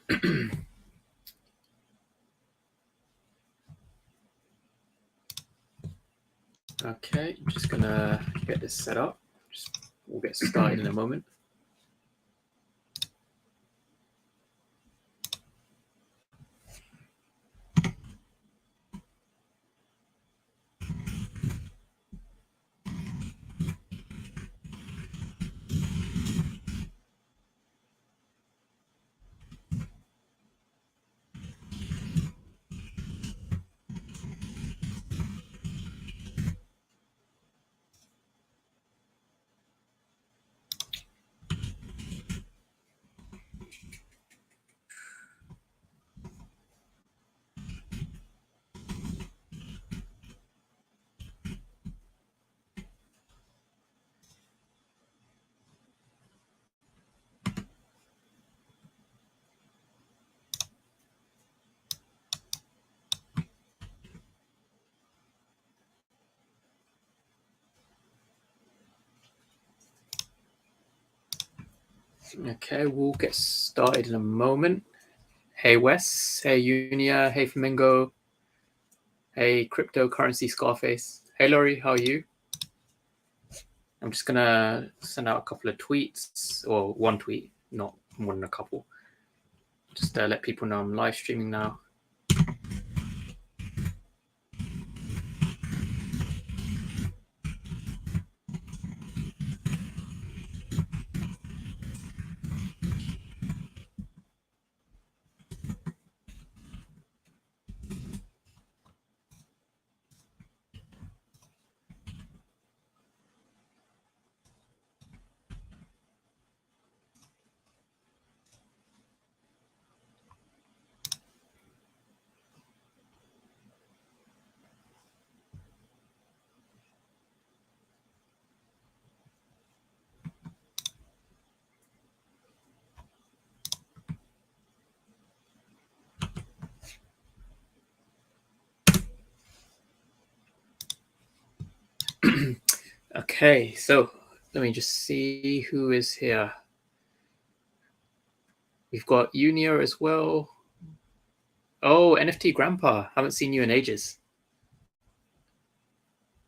Okay, I'm just gonna get this set up. We'll get started in a moment. Okay, we'll get started in a moment. Hey Wes, hey Unia, hey Flamingo, hey Cryptocurrency Scarface. Hey Lori, how are you? I'm just gonna send out a couple of tweets, or one tweet, not more than a couple. Just let people know I'm live streaming now. Okay, so let me just see who is here. We've got Unia as well. Oh, NFT Grandpa. Haven't seen you in ages.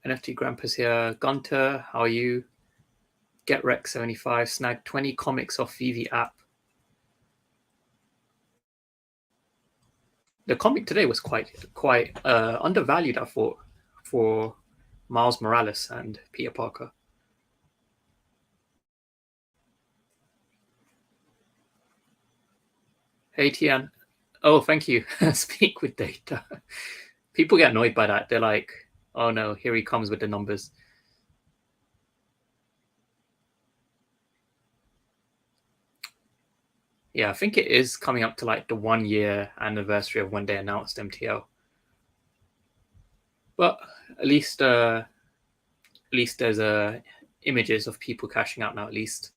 NFT Grandpa's here. Gunter, how are you? GetRec75, snagged 20 comics off VeVe app. The comic today was quite undervalued, I thought, for Miles Morales and Peter Parker. Hey Tian. Oh, thank you. Speak with data. People get annoyed by that. They're like, oh no, here he comes with the numbers. Yeah, I think it is coming up to like the 1 year anniversary of when they announced MTL. But at least there's images of people cashing out now. At least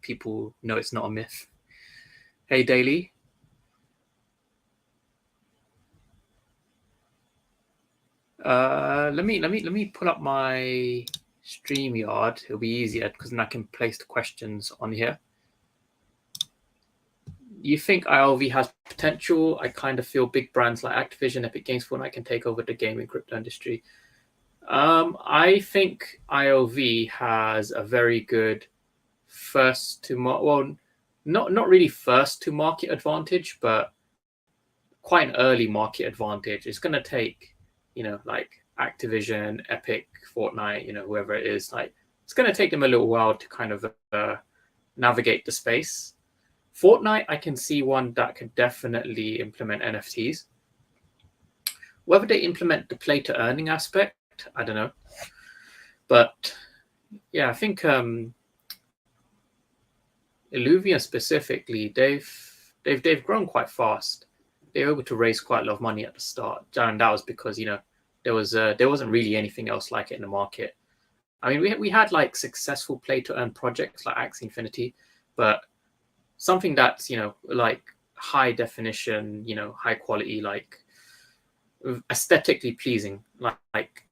people know it's not a myth. Hey Daily. Let me pull up my StreamYard. It'll be easier because then I can place the questions on here. You think ILV has potential? I kind of feel big brands like Activision, Epic Games, Fortnite can take over the gaming crypto industry. I think ILV has a very good not really first to market advantage, but quite an early market advantage. It's going to take, like Activision, Epic, Fortnite, whoever it is, like it's going to take them a little while to kind of navigate the space. Fortnite, I can see one that could definitely implement NFTs. Whether they implement the play to earning aspect, I don't know. But yeah, I think Illuvium specifically, they've grown quite fast. They were able to raise quite a lot of money at the start, and that was because there wasn't really anything else like it in the market. I mean, we had like successful play to earn projects like Axie Infinity, but something that's like high definition, high quality, like aesthetically pleasing, like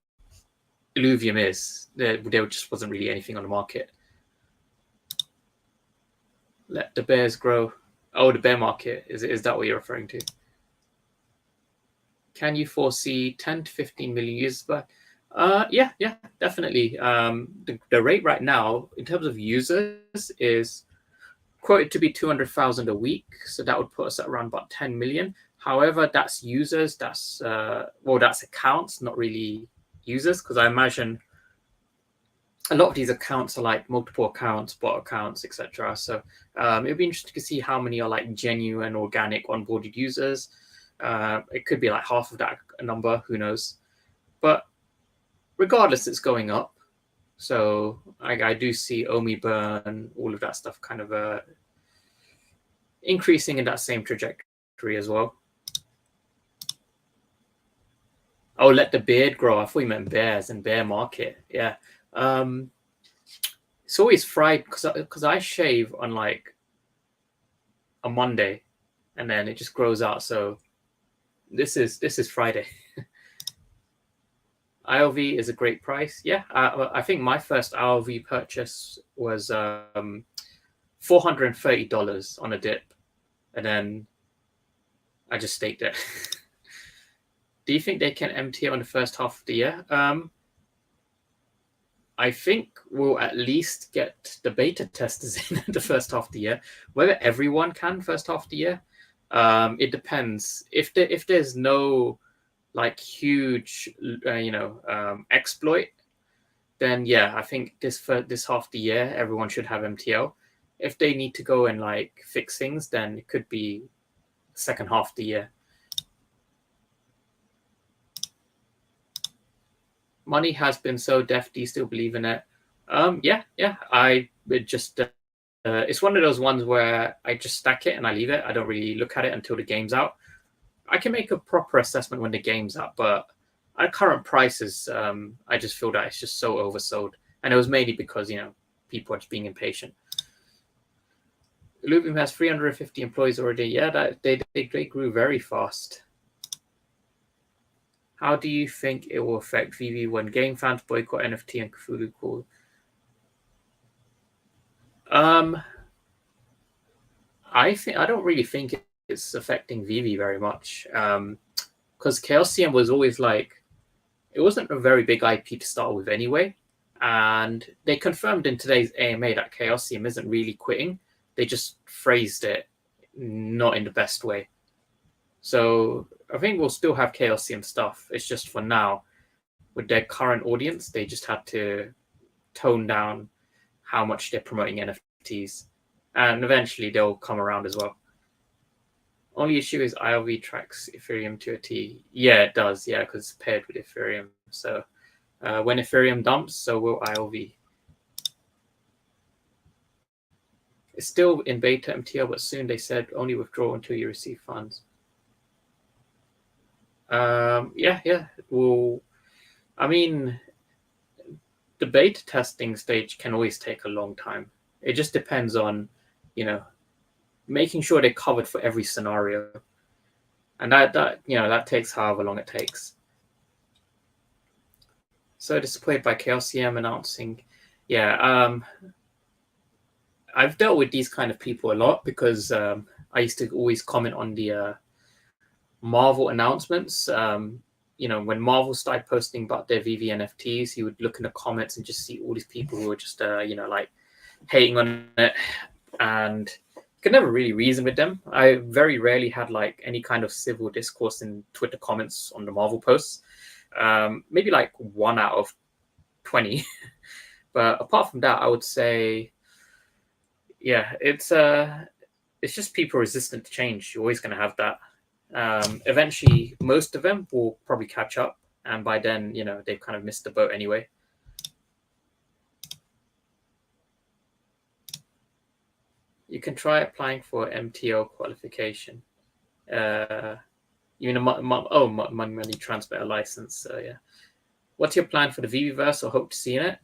Illuvium is. There just wasn't really anything on the market. Let the bears grow. Oh, the bear market. Is that what you're referring to? Can you foresee 10 to 15 million users? But yeah, definitely. The rate right now, in terms of users, is quoted to be 200,000 a week. So that would put us at around about 10 million. However, that's users. That's that's accounts, not really users, because I imagine a lot of these accounts are like multiple accounts, bot accounts, etc. So it'd be interesting to see how many are like genuine, organic, onboarded users. It could be like half of that number, who knows? But regardless, it's going up. So I do see Omi burn, all of that stuff kind of increasing in that same trajectory as well. Oh, let the beard grow. I thought you meant bears and bear market. Yeah. It's always fried because I shave on like a Monday and then it just grows out. So this is Friday. ILV is a great price. Yeah, I think my first ILV purchase was $430 on a dip, and then I just staked it. Do you think they can MTO in the first half of the year? I think we'll at least get the beta testers in the first half of the year. Whether everyone can first half of the year, it depends. If there's no like huge, exploit, then yeah, I think this half of the year everyone should have MTL. If they need to go and like fix things, then it could be second half of the year. Money has been so deft. Do you still believe in it? Yeah. I would just. It's one of those ones where I just stack it and I leave it. I don't really look at it until the game's out. I can make a proper assessment when the game's out, but at current prices, I just feel that it's just so oversold, and it was mainly because people are just being impatient. Illuvium has 350 employees already. Yeah, that they grew very fast. How do you think it will affect VeVe when game fans boycott NFT and Cthulhu Call? I don't really think it's affecting VeVe very much, because Chaosium was always like, it wasn't a very big IP to start with anyway, and they confirmed in today's AMA that Chaosium isn't really quitting. They just phrased it not in the best way. So I think we'll still have Chaosium stuff. It's just for now, with their current audience, they just had to tone down how much they're promoting NFTs. And eventually they'll come around as well. Only issue is ILV tracks Ethereum to a T. Yeah, it does. Yeah, because it's paired with Ethereum. So when Ethereum dumps, so will ILV. It's still in beta MTL, but soon they said only withdraw until you receive funds. Yeah. Well, I mean, the beta testing stage can always take a long time. It just depends on, making sure they're covered for every scenario, and that takes however long it takes. So disappointed by Chaosium announcing, I've dealt with these kind of people a lot because I used to always comment on the Marvel announcements. When Marvel started posting about their VeVe NFTs, you would look in the comments and just see all these people who were just, like hating on it, and could never really reason with them. I very rarely had like any kind of civil discourse in Twitter comments on the Marvel posts. Maybe like 1 out of 20. But apart from that, I would say, yeah, it's just people resistant to change. You're always going to have that. Eventually, most of them will probably catch up, and by then, they've kind of missed the boat anyway. You can try applying for MTO qualification. Money transmitter license. Yeah. What's your plan for the VeVeVerse or hope to see in it?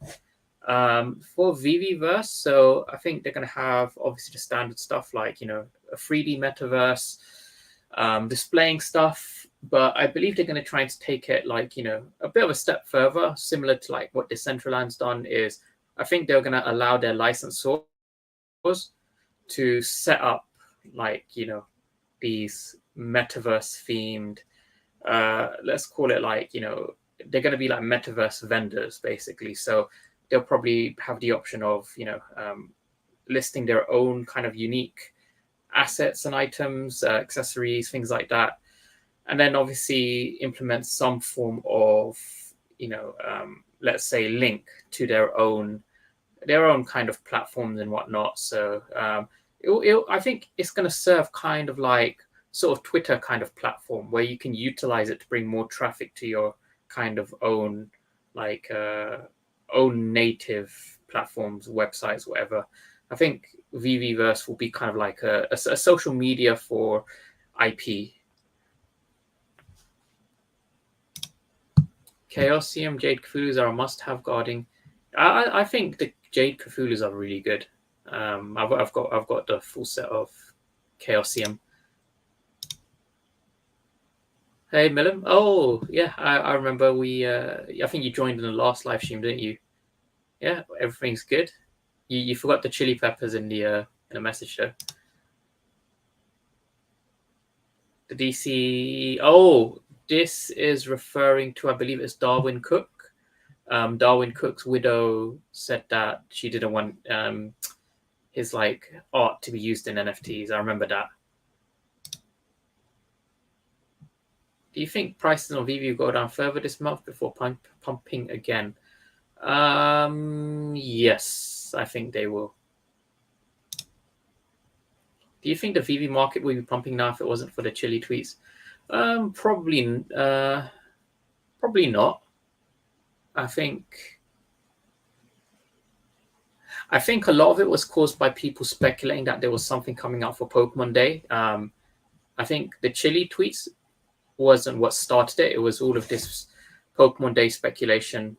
For VeVeVerse, so I think they're going to have obviously the standard stuff like, a 3D metaverse, displaying stuff, but I believe they're going to try to take it like, a bit of a step further, similar to like what Decentraland's done is, I think they're going to allow their licensors to set up like, these metaverse themed, let's call it like, they're going to be like metaverse vendors basically. So they'll probably have the option of, listing their own kind of unique assets and items, accessories, things like that. And then obviously implement some form of, let's say, link to their own kind of platforms and whatnot. So I think it's going to serve kind of like sort of Twitter kind of platform where you can utilize it to bring more traffic to your kind of own like own native platforms, websites, whatever. I think VeVeVerse will be kind of like a social media for IP. Chaosium Jade Cthulhu's are a must-have guarding. I think the Jade Cthulhu's are really good. I've got the full set of Chaosium. Hey Milim. Oh yeah, I remember I think you joined in the last live stream, didn't you? Yeah, everything's good. You forgot the chili peppers in the message though. The DC. Oh, this is referring to, I believe it's Darwin Cook. Darwin Cook's widow said that she didn't want his like art to be used in NFTs. I remember that. Do you think prices on VeVe will go down further this month before pumping again? Yes, I think they will. Do you think the VeVe market will be pumping now if it wasn't for the chilly tweets? Probably not. I think a lot of it was caused by people speculating that there was something coming out for Pokemon Day. I think the chilly tweets wasn't what started it. It was all of this Pokemon Day speculation,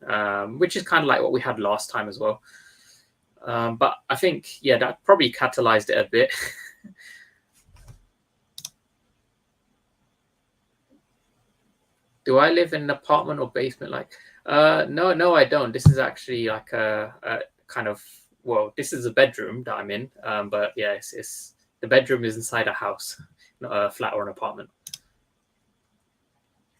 which is kind of like what we had last time as well. But I think, yeah, that probably catalyzed it a bit. Do I live in an apartment or basement? No, I don't. This is actually like a kind of, well, this is a bedroom that I'm in. But yeah, it's the bedroom is inside a house, not a flat or an apartment.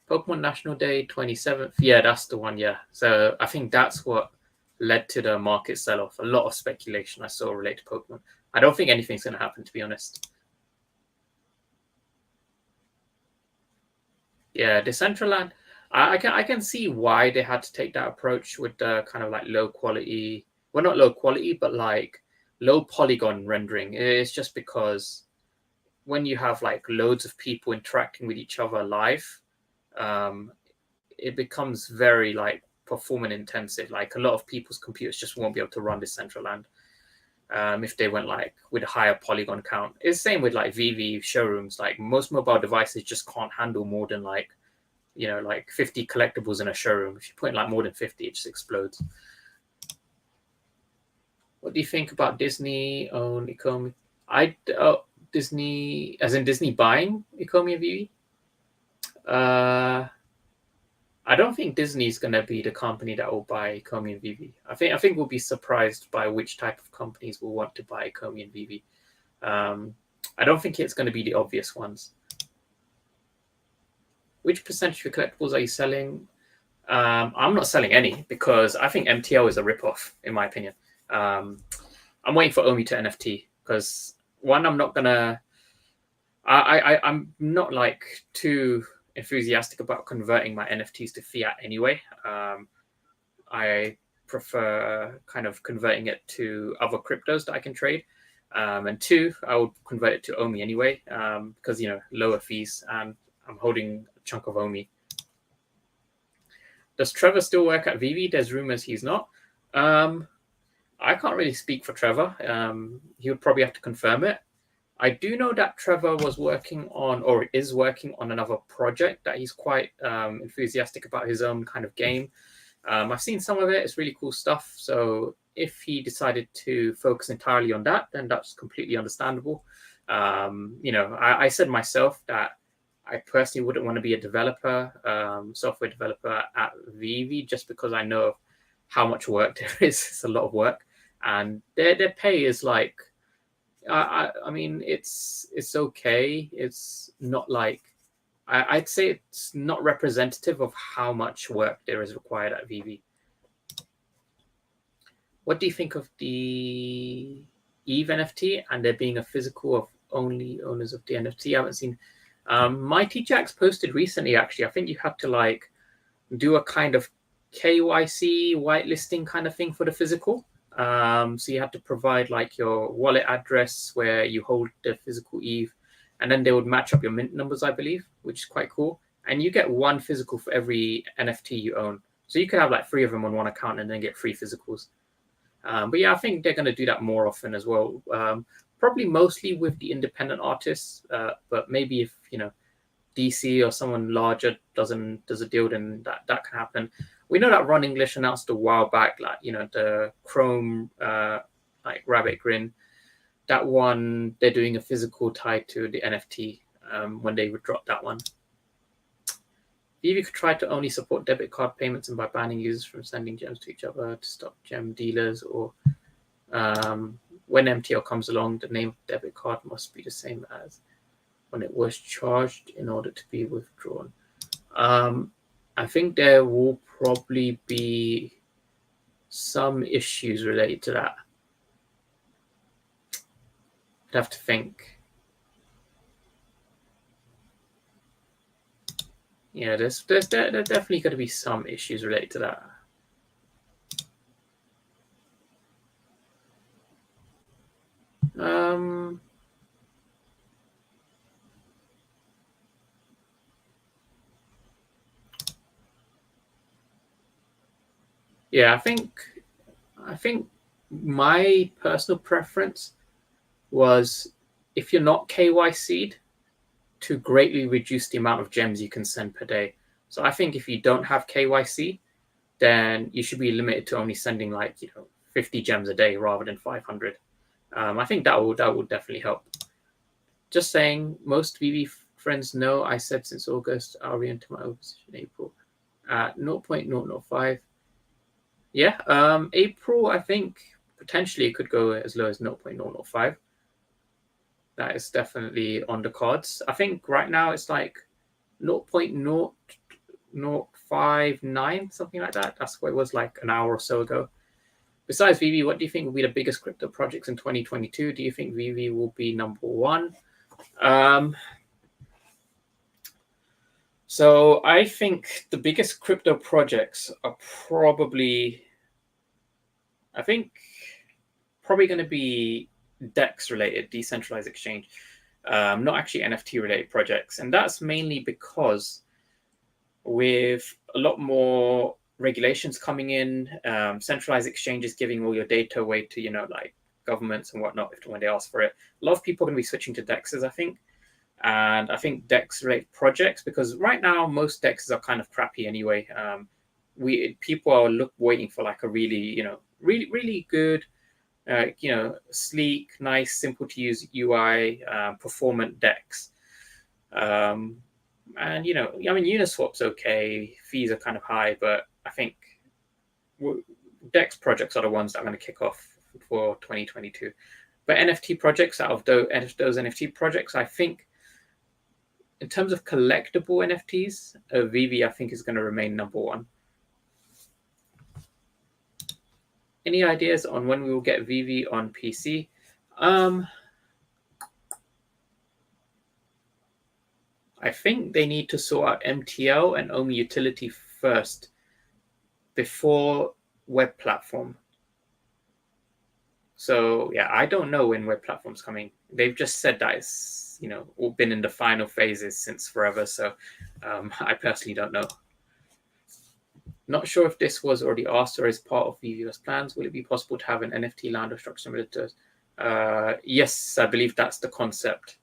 Pokemon National Day 27th. Yeah, that's the one. Yeah. So I think that's what led to the market sell-off. A lot of speculation I saw related to Pokemon. I don't think anything's going to happen, to be honest. Yeah, Decentraland. I can see why they had to take that approach with the kind of like low quality. Well, not low quality, but like low polygon rendering. It's just because when you have like loads of people interacting with each other live, it becomes very like performance intensive. Like a lot of people's computers just won't be able to run Decentraland. If they went like with a higher polygon count. It's the same with like VeVe showrooms. Like most mobile devices just can't handle more than like, like 50 collectibles in a showroom. If you put in like more than 50, it just explodes. What do you think about Disney own Ecomi? Disney, as in Disney buying Ecomi and VeVe? I don't think Disney's going to be the company that will buy Ecomi and VeVe. I think we'll be surprised by which type of companies will want to buy Ecomi and VeVe. I don't think it's going to be the obvious ones. Which percentage of collectibles are you selling? I'm not selling any because I think MTL is a ripoff, in my opinion. I'm waiting for Omi to NFT because one, I'm not gonna. I'm not like too enthusiastic about converting my NFTs to fiat anyway. I prefer kind of converting it to other cryptos that I can trade. And two, I would convert it to Omi anyway, because lower fees, and I'm holding a chunk of Omi. Does Trevor still work at VeVe? There's rumors he's not. I can't really speak for Trevor. He would probably have to confirm it. I do know that Trevor was working on, or is working on, another project that he's quite enthusiastic about, his own kind of game. I've seen some of it. It's really cool stuff. So if he decided to focus entirely on that, then that's completely understandable. I said myself that I personally wouldn't want to be a developer, software developer at VeVe, just because I know how much work there is. It's a lot of work. And their pay is like, I mean, it's okay. It's not like I'd say it's not representative of how much work there is required at VeVe. What do you think of the Eve NFT and there being a physical of only owners of the NFT? I haven't seen. Mighty Jacks posted recently, actually. I think you have to like do a kind of KYC whitelisting kind of thing for the physical. So you have to provide like your wallet address where you hold the physical Eve, and then they would match up your mint numbers, I believe, which is quite cool. And you get one physical for every NFT you own. So you could have like 3 of them on one account and then get 3 physicals. But yeah, I think they're going to do that more often as well. Probably mostly with the independent artists, but maybe if DC or someone larger does a deal, then that can happen. We know that Ron English announced a while back, like the Chrome like Rabbit Grin. That one they're doing a physical tied to the NFT when they would drop that one. VeVe could try to only support debit card payments and by banning users from sending gems to each other to stop gem dealers, or when MTL comes along, the name of the debit card must be the same as when it was charged in order to be withdrawn. I think there will probably be some issues related to that. I'd have to think. Yeah, there's definitely going to be some issues related to that. Yeah, I think my personal preference was if you're not KYC'd, to greatly reduce the amount of gems you can send per day. So I think if you don't have KYC, then you should be limited to only sending like 50 gems a day rather than 500. I think that would definitely help. Just saying, most VeVe friends know I said since August I'll re-enter my own position in April at 0.005. Yeah, April, I think potentially it could go as low as 0.005. That is definitely on the cards. I think right now it's like 0.0059, something like that. That's what it was like an hour or so ago. Besides VeVe, what do you think will be the biggest crypto projects in 2022? Do you think VeVe will be number 1? So I think the biggest crypto projects are probably going to be DEX related, decentralized exchange, not actually NFT related projects. And that's mainly because with a lot more regulations coming in, centralized exchanges giving all your data away to, like governments and whatnot when they ask for it. A lot of people are going to be switching to DEXs, I think. And I think DEX related projects, because right now most DEXs are kind of crappy anyway. People are waiting for like a really, really good, sleek, nice, simple to use UI, performant DEX. And Uniswap's okay, fees are kind of high, but I think DEX projects are the ones that are going to kick off for 2022. But NFT projects, out of those NFT projects, I think in terms of collectible NFTs, VeVe I think is going to remain number 1. Any ideas on when we will get VeVe on PC? I think they need to sort out MTL and OMI utility first before web platform. So yeah, I don't know when web platform's coming. They've just said that it's all been in the final phases since forever. So I personally don't know. Not sure if this was already asked or is part of VeVe's plans. Will it be possible to have an NFT land or structure similar to? Yes, I believe that's the concept.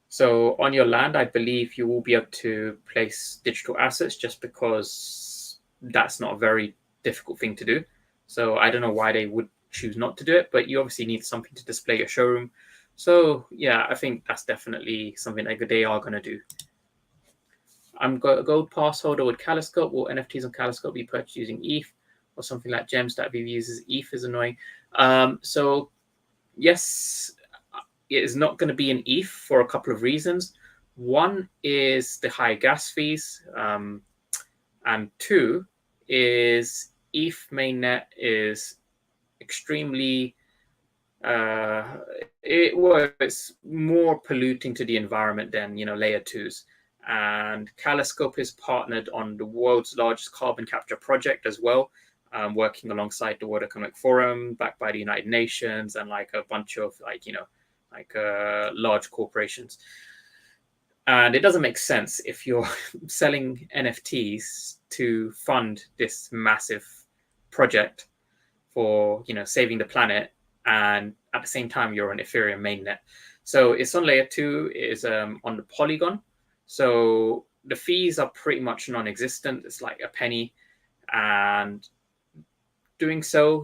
So on your land, I believe you will be able to place digital assets, just because that's not a very difficult thing to do. So I don't know why they would choose not to do it, but you obviously need something to display your showroom. So yeah, I think that's definitely something that they are going to do. I'm a gold pass holder with Kaloscope. Will NFTs on Kaloscope be purchased using ETH or something like gems that VeVe uses? ETH is annoying. So yes, it is not going to be an ETH for a couple of reasons. One is the high gas fees, and two is ETH mainnet is extremely it's more polluting to the environment than layer twos. And Kaloscope is partnered on the world's largest carbon capture project as well, working alongside the World Economic Forum, backed by the United Nations, and like a bunch of large corporations. And it doesn't make sense if you're selling NFTs to fund this massive project for saving the planet, and at the same time you're on Ethereum mainnet. So it's on layer 2, it is on the Polygon. So the fees are pretty much non-existent. It's like a penny, and doing so,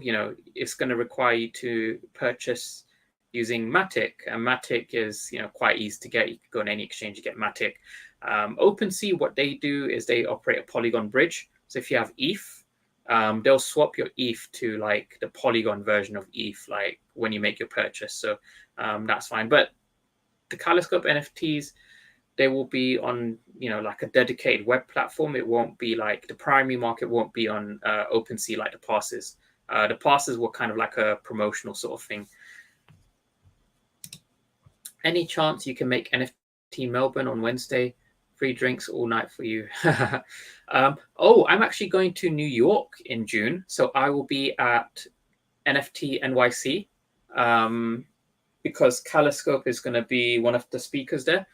it's going to require you to purchase using Matic, and Matic is quite easy to get. You can go on any exchange to get Matic. OpenSea, what they do is they operate a Polygon bridge. So if you have ETH, they'll swap your ETH to like the Polygon version of ETH, like when you make your purchase. So that's fine. But the Kaloscope NFTs, they will be on like a dedicated web platform. It won't be like the primary market won't be on OpenSea like the passes. The passes were kind of like a promotional sort of thing. Any chance you can make NFT Melbourne on Wednesday? Free drinks all night for you. I'm actually going to New York in June, so I will be at NFT NYC because Kaloscope is going to be one of the speakers there.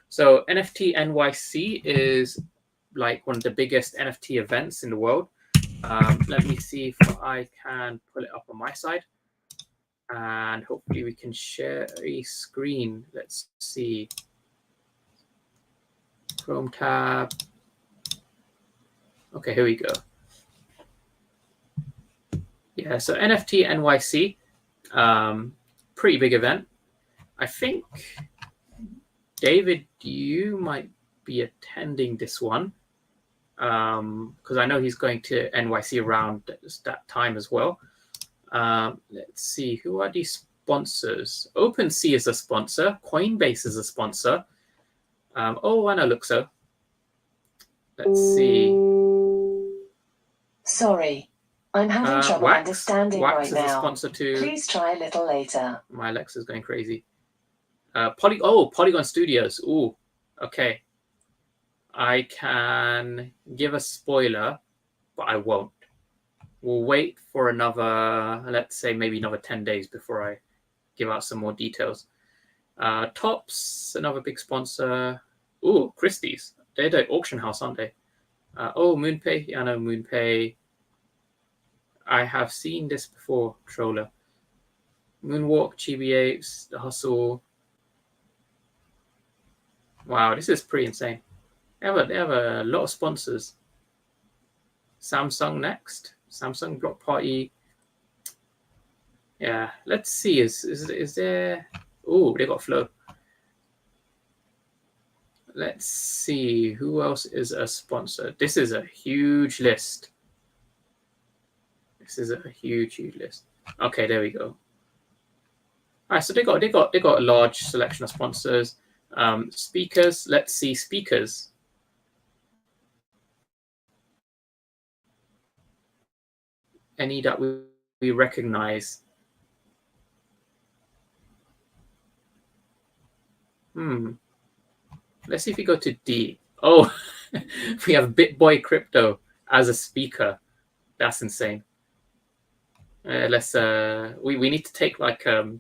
So NFT NYC is like one of the biggest NFT events in the world. Let me see if I can pull it up on my side. And hopefully we can share a screen. Let's see. Chrome tab. Okay, here we go. Yeah, so NFT NYC, pretty big event. I think, David, you might be attending this one because I know he's going to NYC around that time as well. Let's see, who are these sponsors? OpenSea is a sponsor. Coinbase is a sponsor. I know Luxo. Let's see. Sorry, I'm having trouble understanding Wax right is now. A sponsor too. Please try a little later. My Alexa's going crazy. Polygon Studios. Ooh, okay. I can give a spoiler, but I won't. We'll wait for another, let's say maybe another 10 days before I give out some more details. Tops, another big sponsor. Ooh, Christie's. They're the auction house, aren't they? MoonPay. Yeah, I know MoonPay. I have seen this before, Troller. Moonwalk, Chibi Apes, The Hustle. Wow, this is pretty insane. They have a lot of sponsors. Samsung next. Samsung Block Party. Yeah, let's see. Is there? Oh, they got Flow. Let's see who else is a sponsor. This is a huge list. This is a huge list. Okay, there we go. All right, so they got a large selection of sponsors. Speakers. Let's see speakers. Any that we recognize. Let's see if we go to D. Oh, we have BitBoy Crypto as a speaker. That's insane. Let's we need to take like a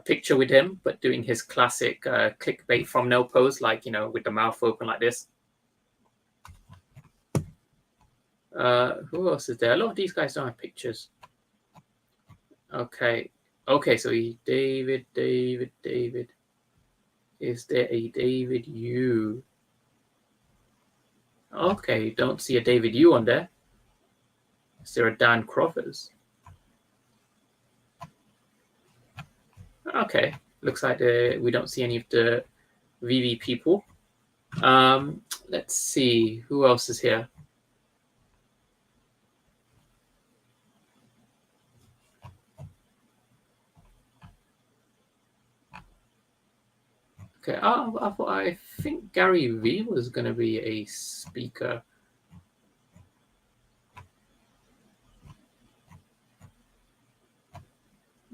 picture with him, but doing his classic clickbait thumbnail pose, like with the mouth open like this. Who else is there? A lot of these guys don't have pictures. Okay, so David. Is there a David Yu? Okay, don't see a David Yu on there. Is there a Dan Crothers? Okay, looks like we don't see any of the VeVe people. Let's see, who else is here? Okay, I think Gary V was going to be a speaker.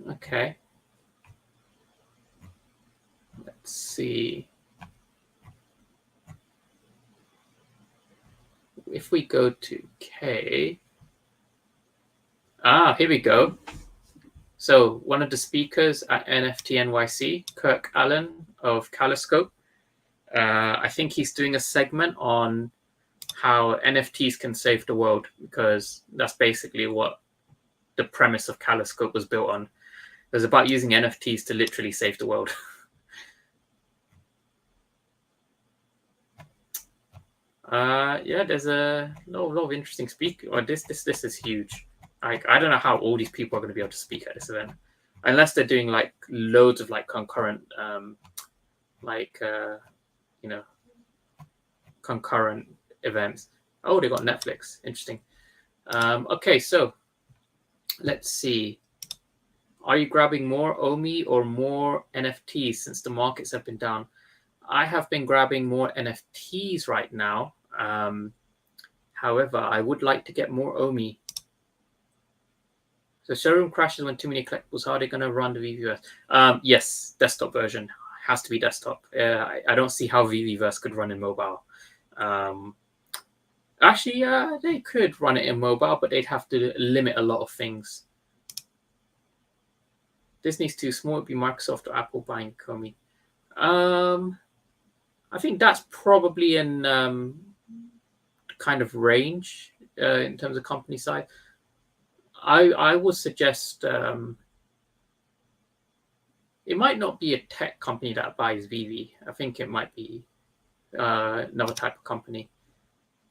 Okay. Let's see. If we go to K. Here we go. So one of the speakers at NFT NYC, Kirk Allen of Kaloscope, I think he's doing a segment on how NFTs can save the world, because that's basically what the premise of Kaloscope was built on. It was about using NFTs to literally save the world. Yeah, there's a lot of interesting speakers. This is huge. I don't know how all these people are going to be able to speak at this event, unless they're doing like loads of like concurrent, concurrent events. Oh, they got Netflix. Interesting. Okay, so let's see. Are you grabbing more OMI or more NFTs since the markets have been down? I have been grabbing more NFTs right now. However, I would like to get more OMI. So Showroom crashes when too many collectibles. How are they going to run the VeVeWorks? Yes, desktop version. Has to be desktop. I don't see how VeVeWorks could run in mobile. Actually, they could run it in mobile, but they'd have to limit a lot of things. Disney's too small. It'd be Microsoft or Apple buying Ecomi. I think that's probably in kind of range in terms of company size. I would suggest it might not be a tech company that buys VeVe. I think it might be another type of company.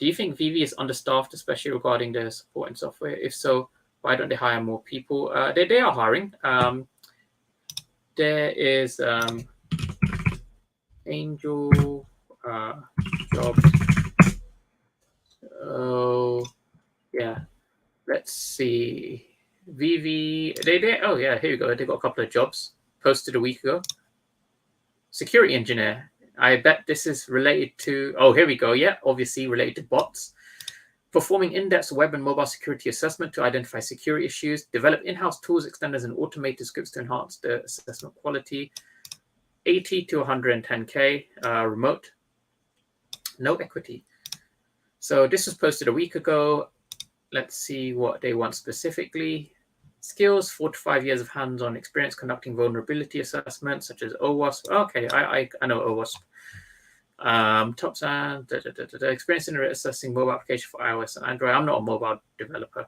Do you think VeVe is understaffed, especially regarding their support and software? If so, why don't they hire more people? They are hiring. There is Angel jobs. Oh, yeah. Let's see. VeVe. Oh yeah, here you go. They got a couple of jobs posted a week ago. Security engineer. I bet this is related to. Oh, here we go. Yeah, obviously related to bots. Performing in-depth web and mobile security assessment to identify security issues. Develop in-house tools, extenders, and automated scripts to enhance the assessment quality. 80 to 110K. Remote. No equity. So this was posted a week ago. Let's see what they want specifically. Skills, 4 to 5 years of hands-on experience conducting vulnerability assessments, such as OWASP. Okay, I know OWASP. Top and experience in assessing mobile application for iOS and Android. I'm not a mobile developer.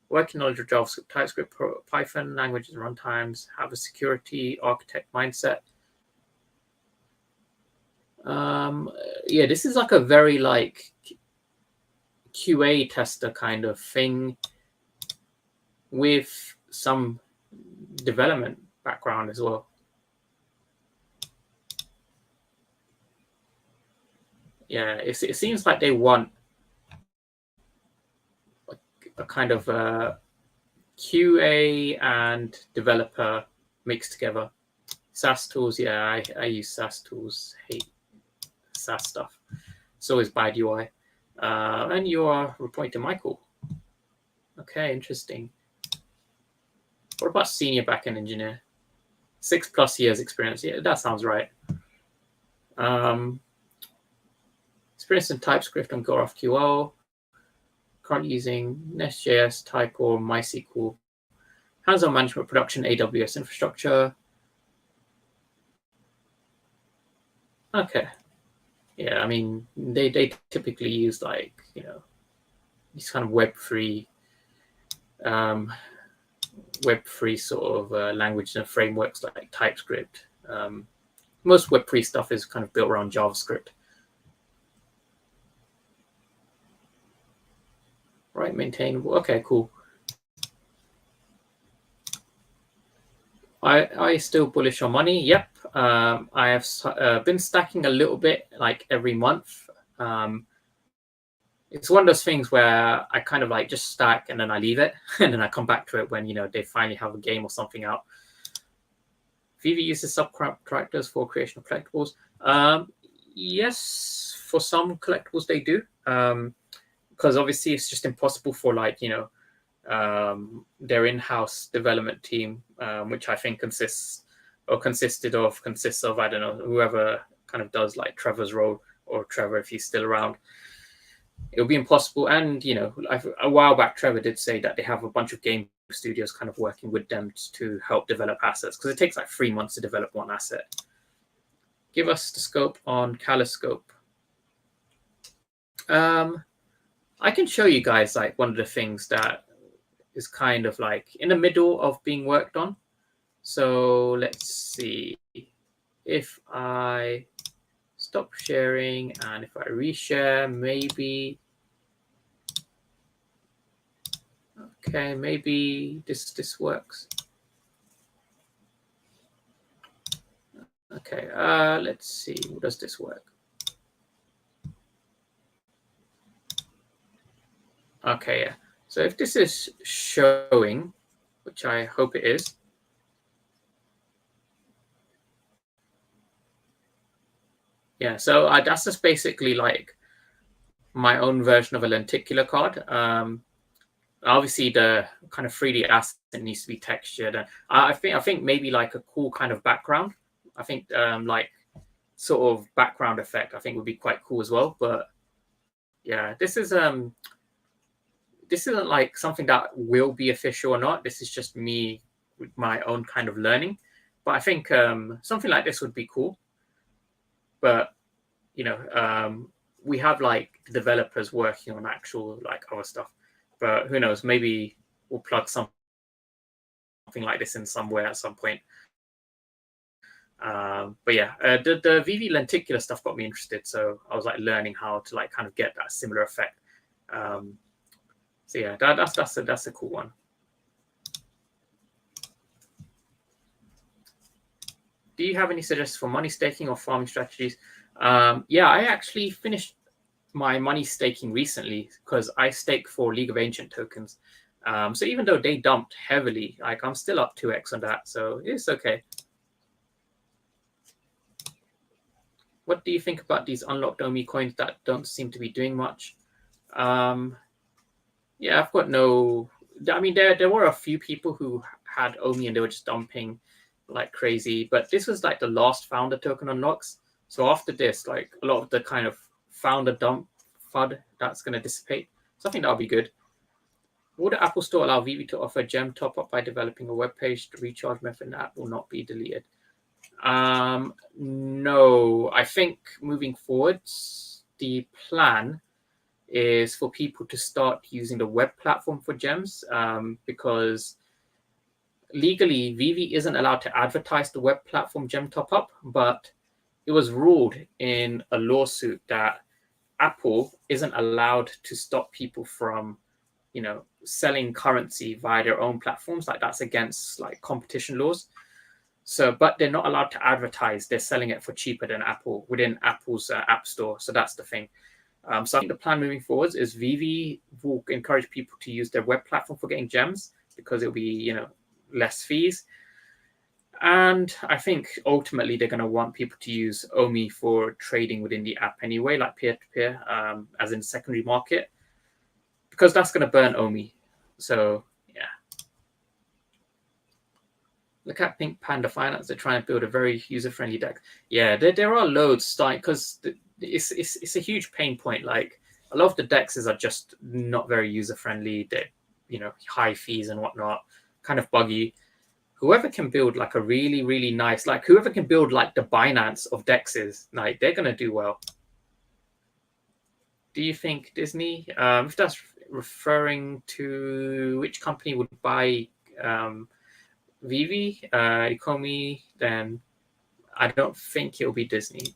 Working knowledge of JavaScript, TypeScript, Python languages and runtimes. Have a security architect mindset. Yeah, this is like a very like QA tester kind of thing with some development background as well. Yeah, it seems like they want a kind of QA and developer mixed together. SaaS tools, yeah, I use SaaS tools. Hate SaaS stuff. It's always bad UI. And you are reporting to Michael. Okay, interesting. What about senior backend engineer? 6+ years experience. Yeah, that sounds right. Experience in TypeScript and GraphQL. Currently using Nest.js, Type or MySQL. Hands-on management, production, AWS infrastructure. Okay. Yeah, I mean, they typically use like, these kind of Web3 sort of language and frameworks like TypeScript. Most Web3 stuff is kind of built around JavaScript. Right, maintainable. Okay, cool. I still bullish on money. Yep. I have been stacking a little bit, like every month. It's one of those things where I kind of like just stack and then I leave it, and then I come back to it when they finally have a game or something out. VeVe uses subcontractors for creation of collectibles. Yes, for some collectibles they do, because obviously it's just impossible for their in-house development team, which I think consists of, I don't know, whoever kind of does like Trevor's role, or Trevor if he's still around. It would be impossible. And a while back Trevor did say that they have a bunch of game studios kind of working with them to help develop assets, because it takes like 3 months to develop one asset. Give us the scope on Kaloscope. I can show you guys like one of the things that is kind of like in the middle of being worked on. So let's see if I stop sharing and if I reshare, maybe. Okay, maybe this works. Okay, let's see. Does this work? Okay, yeah. So if this is showing, which I hope it is. Yeah, so that's just basically like my own version of a lenticular card. Obviously, the kind of 3D asset needs to be textured, and I think maybe like a cool kind of background. I think like sort of background effect, I think would be quite cool as well. But yeah, this isn't like something that will be official or not. This is just me with my own kind of learning. But I think something like this would be cool. But we have like developers working on actual like other stuff. But who knows? Maybe we'll plug something like this in somewhere at some point. But yeah, the VeVe lenticular stuff got me interested, so I was like learning how to like kind of get that similar effect. So yeah, that's a cool one. Do you have any suggestions for money staking or farming strategies? Yeah, I actually finished my money staking recently because I stake for League of Ancient tokens. So even though they dumped heavily, like I'm still up 2x on that, so it's okay. What do you think about these unlocked Omi coins that don't seem to be doing much? Yeah, I've got no. I mean, there were a few people who had Omi and they were just dumping like crazy, but this was like the last founder token unlocks. So after this, like a lot of the kind of founder dump FUD that's going to dissipate. So I think that'll be good. Would the Apple Store allow VeVe to offer gem top up by developing a web page? The recharge method in the app will not be deleted. No, I think moving forwards, the plan is for people to start using the web platform for gems, because legally VeVe isn't allowed to advertise the web platform gem top up, but it was ruled in a lawsuit that Apple isn't allowed to stop people from selling currency via their own platforms. Like that's against like competition laws. So, but they're not allowed to advertise. They're selling it for cheaper than Apple within Apple's app store. So that's the thing. So I think the plan moving forwards is VeVe will encourage people to use their web platform for getting gems because it'll be less fees. And I think ultimately they're going to want people to use Omi for trading within the app anyway, like peer-to-peer, as in secondary market, because that's going to burn Omi. So yeah. Look at Pink Panda Finance. They're trying to build a very user-friendly deck. Yeah, there are loads starting because it's a huge pain point. Like a lot of the dexes are just not very user-friendly. They're high fees and whatnot, kind of buggy. Whoever can build like a really, really nice, like whoever can build like the Binance of dexes, like they're gonna do well. Do you think Disney, if that's referring to which company would buy VeVe, Ecomi, then I don't think it'll be Disney.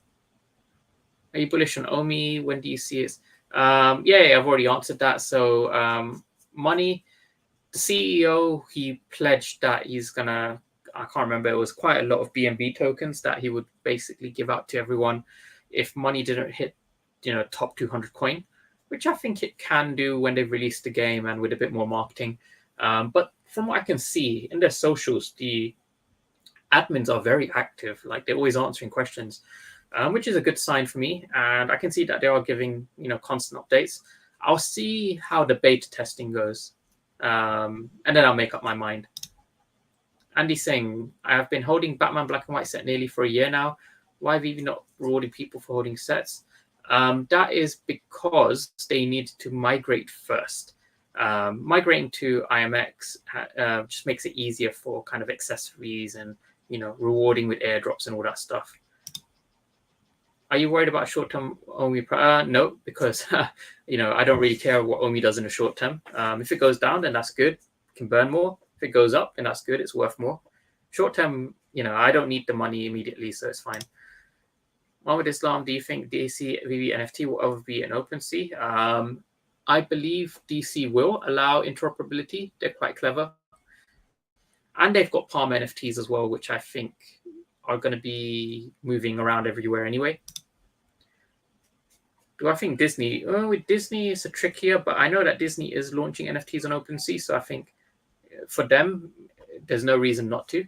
Are you bullish on Omi? When do you see it? Yeah, I've already answered that. So money, the CEO, he pledged that he's gonna, I can't remember, it was quite a lot of BNB tokens that he would basically give out to everyone if money didn't hit, top 200 coin, which I think it can do when they've released the game and with a bit more marketing. But from what I can see in their socials, the admins are very active. Like they're always answering questions, which is a good sign for me. And I can see that they are giving constant updates. I'll see how the beta testing goes, and then I'll make up my mind. Andy's saying, I have been holding Batman Black and White set nearly for a year now. Why have you not rewarding people for holding sets? That is because they need to migrate first. Migrating to IMX just makes it easier for kind of accessories and rewarding with airdrops and all that stuff. Are you worried about short-term OMI? No, because I don't really care what OMI does in the short term. If it goes down, then that's good. It can burn more. If it goes up, then that's good. It's worth more. Short term, I don't need the money immediately, so it's fine. Mohammed Islam, do you think DC VeVe NFT will ever be an OpenSea? I believe DC will allow interoperability. They're quite clever. And they've got Palm NFTs as well, which I think are going to be moving around everywhere anyway. Do I think Disney? With Disney, it's a trickier, but I know that Disney is launching NFTs on OpenSea, so I think for them, there's no reason not to.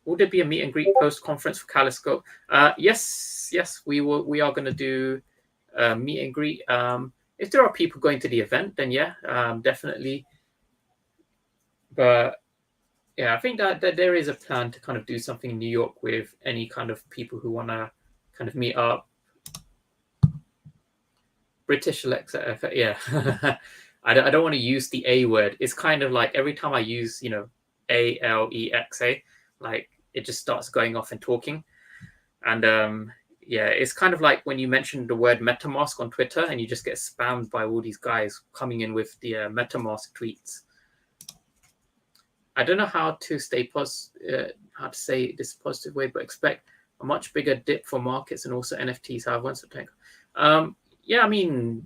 Will there be a meet and greet post-conference for Kaloscope? Yes, we are going to do a meet and greet. If there are people going to the event, then yeah, definitely. But yeah, I think that there is a plan to kind of do something in New York with any kind of people who want to kind of meet up. British Alexa, yeah. I don't want to use the A word. It's kind of like every time I use, ALEXA, like it just starts going off and talking. And yeah, it's kind of like when you mention the word MetaMask on Twitter and you just get spammed by all these guys coming in with the MetaMask tweets. I don't know how to say this positive way, but expect a much bigger dip for markets and also NFTs. How once a tank. Yeah, I mean,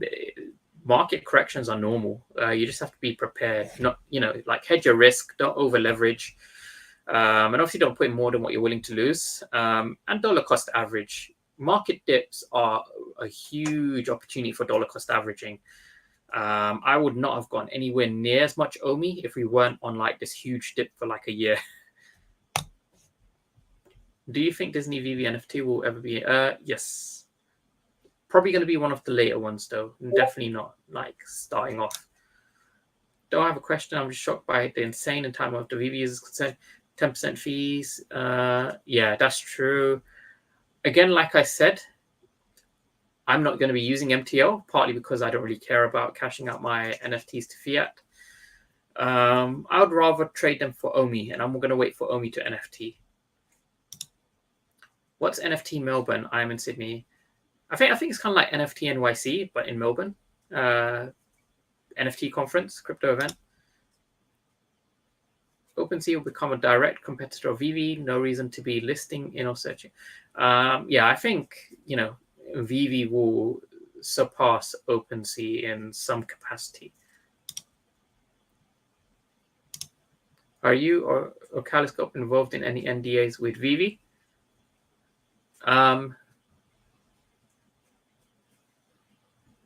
market corrections are normal. You just have to be prepared. Not, like hedge your risk. Don't over leverage, and obviously don't put in more than what you're willing to lose. And dollar cost average. Market dips are a huge opportunity for dollar cost averaging. I would not have gone anywhere near as much OMI if we weren't on like this huge dip for like a year. Do you think Disney VeVe NFT will ever be? Yes. Probably going to be one of the later ones, though. Definitely not like starting off. Don't have a question. I'm just shocked by the insane and time of the VeVe is concerned. 10% fees. Yeah, that's true. Again, like I said, I'm not going to be using MTL, partly because I don't really care about cashing out my NFTs to fiat. I would rather trade them for OMI, and I'm going to wait for OMI to NFT. What's NFT Melbourne? I'm in Sydney. I think it's kind of like NFT NYC, but in Melbourne. NFT conference, crypto event. OpenSea will become a direct competitor of VeVe. No reason to be listing in or searching. Yeah, I think, VeVe will surpass OpenSea in some capacity. Are you or Kaloscope involved in any NDAs with VeVe?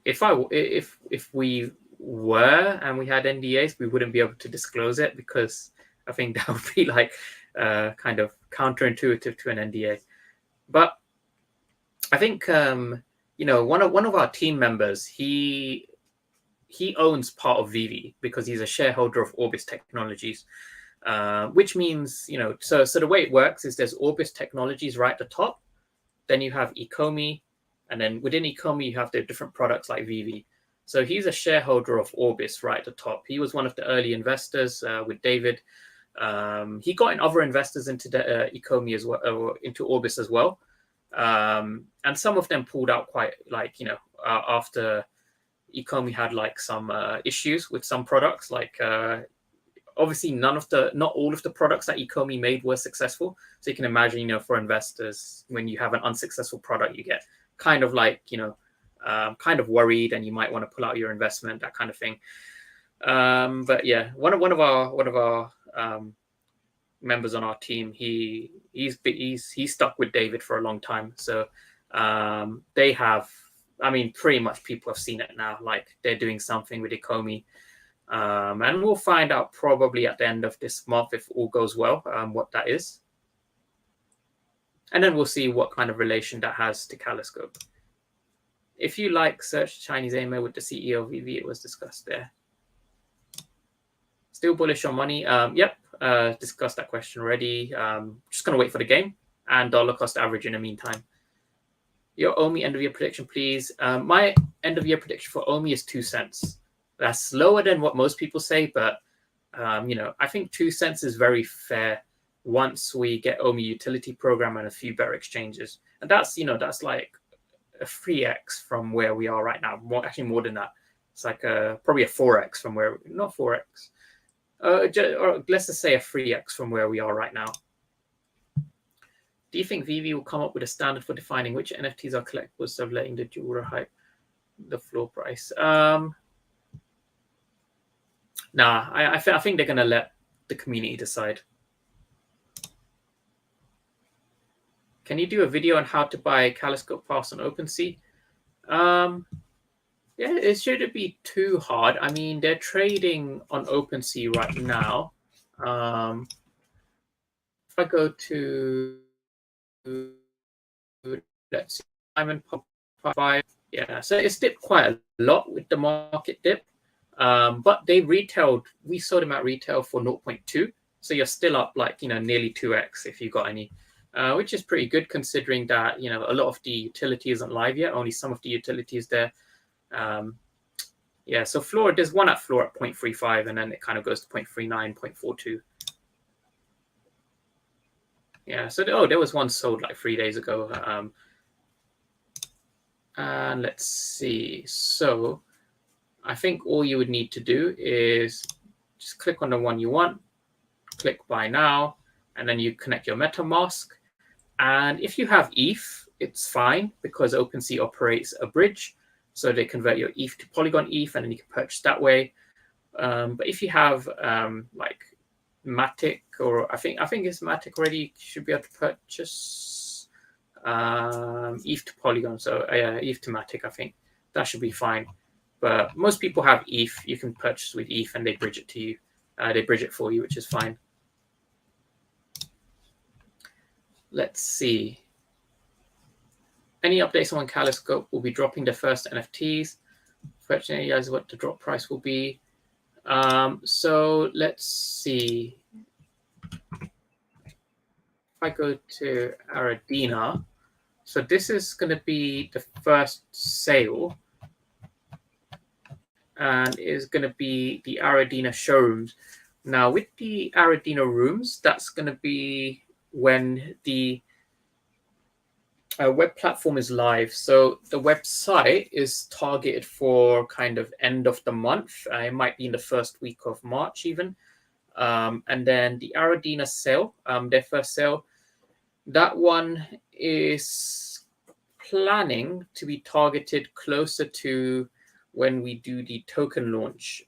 If we were and we had NDAs, we wouldn't be able to disclose it because I think that would be like kind of counterintuitive to an NDA. But I think one of our team members, he owns part of VeVe because he's a shareholder of Orbis Technologies, which means so the way it works is there's Orbis Technologies right at the top, then you have Ecomi, and then within Ecomi you have the different products like VeVe. So he's a shareholder of Orbis right at the top. He was one of the early investors with David. He got in other investors into the Ecomi as well, into Orbis as well. And some of them pulled out quite after Ecomi had like some issues with some products. Like obviously not all of the products that Ecomi made were successful. So you can imagine, for investors, when you have an unsuccessful product, you get kind of like, kind of worried and you might want to pull out your investment, that kind of thing. But yeah, one of our members on our team, he's stuck with David for a long time. So they have, pretty much people have seen it now, like they're doing something with Ecomi. And we'll find out probably at the end of this month, if all goes well, what that is. And then we'll see what kind of relation that has to Kaloscope. If you like search Chinese AMA with the CEO of VeVe, it was discussed there. Still bullish on money? Yep, discussed that question already. Just going to wait for the game and dollar cost average in the meantime. Your OMI end of year prediction, please. My end of year prediction for OMI is 2 cents. That's lower than what most people say, but I think 2 cents is very fair once we get OMI utility program and a few better exchanges. And that's, that's like a 3x from where we are right now. Actually more than that. It's like probably a 4x from where, not 4x. Or let's just say a 3x from where we are right now. Do you think VeVe will come up with a standard for defining which NFTs are collectibles of letting the jeweler hype the floor price? Nah, I think they're going to let the community decide. Can you do a video on how to buy Kaloscope Pass on OpenSea? Yeah, it shouldn't be too hard. I mean, they're trading on OpenSea right now. If I go to, let's see, Ivan, yeah, so it's dipped quite a lot with the market dip. But they retailed, we sold them at retail for 0.2. So you're still up like, nearly 2x if you got any, which is pretty good considering that, a lot of the utility isn't live yet. Only some of the utility is there. Yeah, so floor, there's one at floor at 0.35 and then it kind of goes to 0.39, 0.42. Yeah, so there was one sold like 3 days ago. And let's see. So I think all you would need to do is just click on the one you want, click buy now, and then you connect your MetaMask. And if you have ETH, it's fine because OpenSea operates a bridge. So they convert your ETH to Polygon ETH, and then you can purchase that way. But if you have like Matic, or I think it's Matic already, you should be able to purchase ETH to Polygon. So ETH to Matic, I think that should be fine. But most people have ETH. You can purchase with ETH, and they bridge it to you. They bridge it for you, which is fine. Let's see. Any updates on Kaloscope? Will be dropping the first NFTs. Fortunately, guys, what the drop price will be. So let's see. If I go to Aradina, so this is going to be the first sale, and is going to be the Aradina showrooms. Now, with the Aradina rooms, that's going to be when the web platform is live. So the website is targeted for kind of end of the month. It might be in the first week of March even. And then the Aradina sale, their first sale, that one is planning to be targeted closer to when we do the token launch.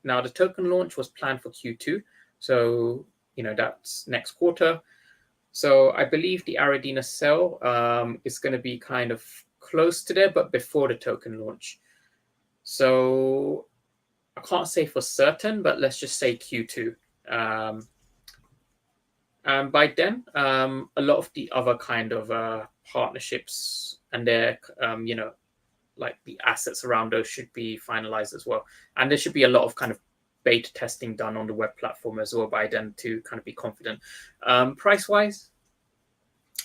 Now, the token launch was planned for Q2. So, that's next quarter. So I believe the Aradina sale is going to be kind of close to there, but before the token launch. So I can't say for certain, but let's just say Q2. And by then, a lot of the other kind of partnerships and their, like the assets around those should be finalized as well. And there should be a lot of kind of beta testing done on the web platform as well by then to kind of be confident. Price-wise,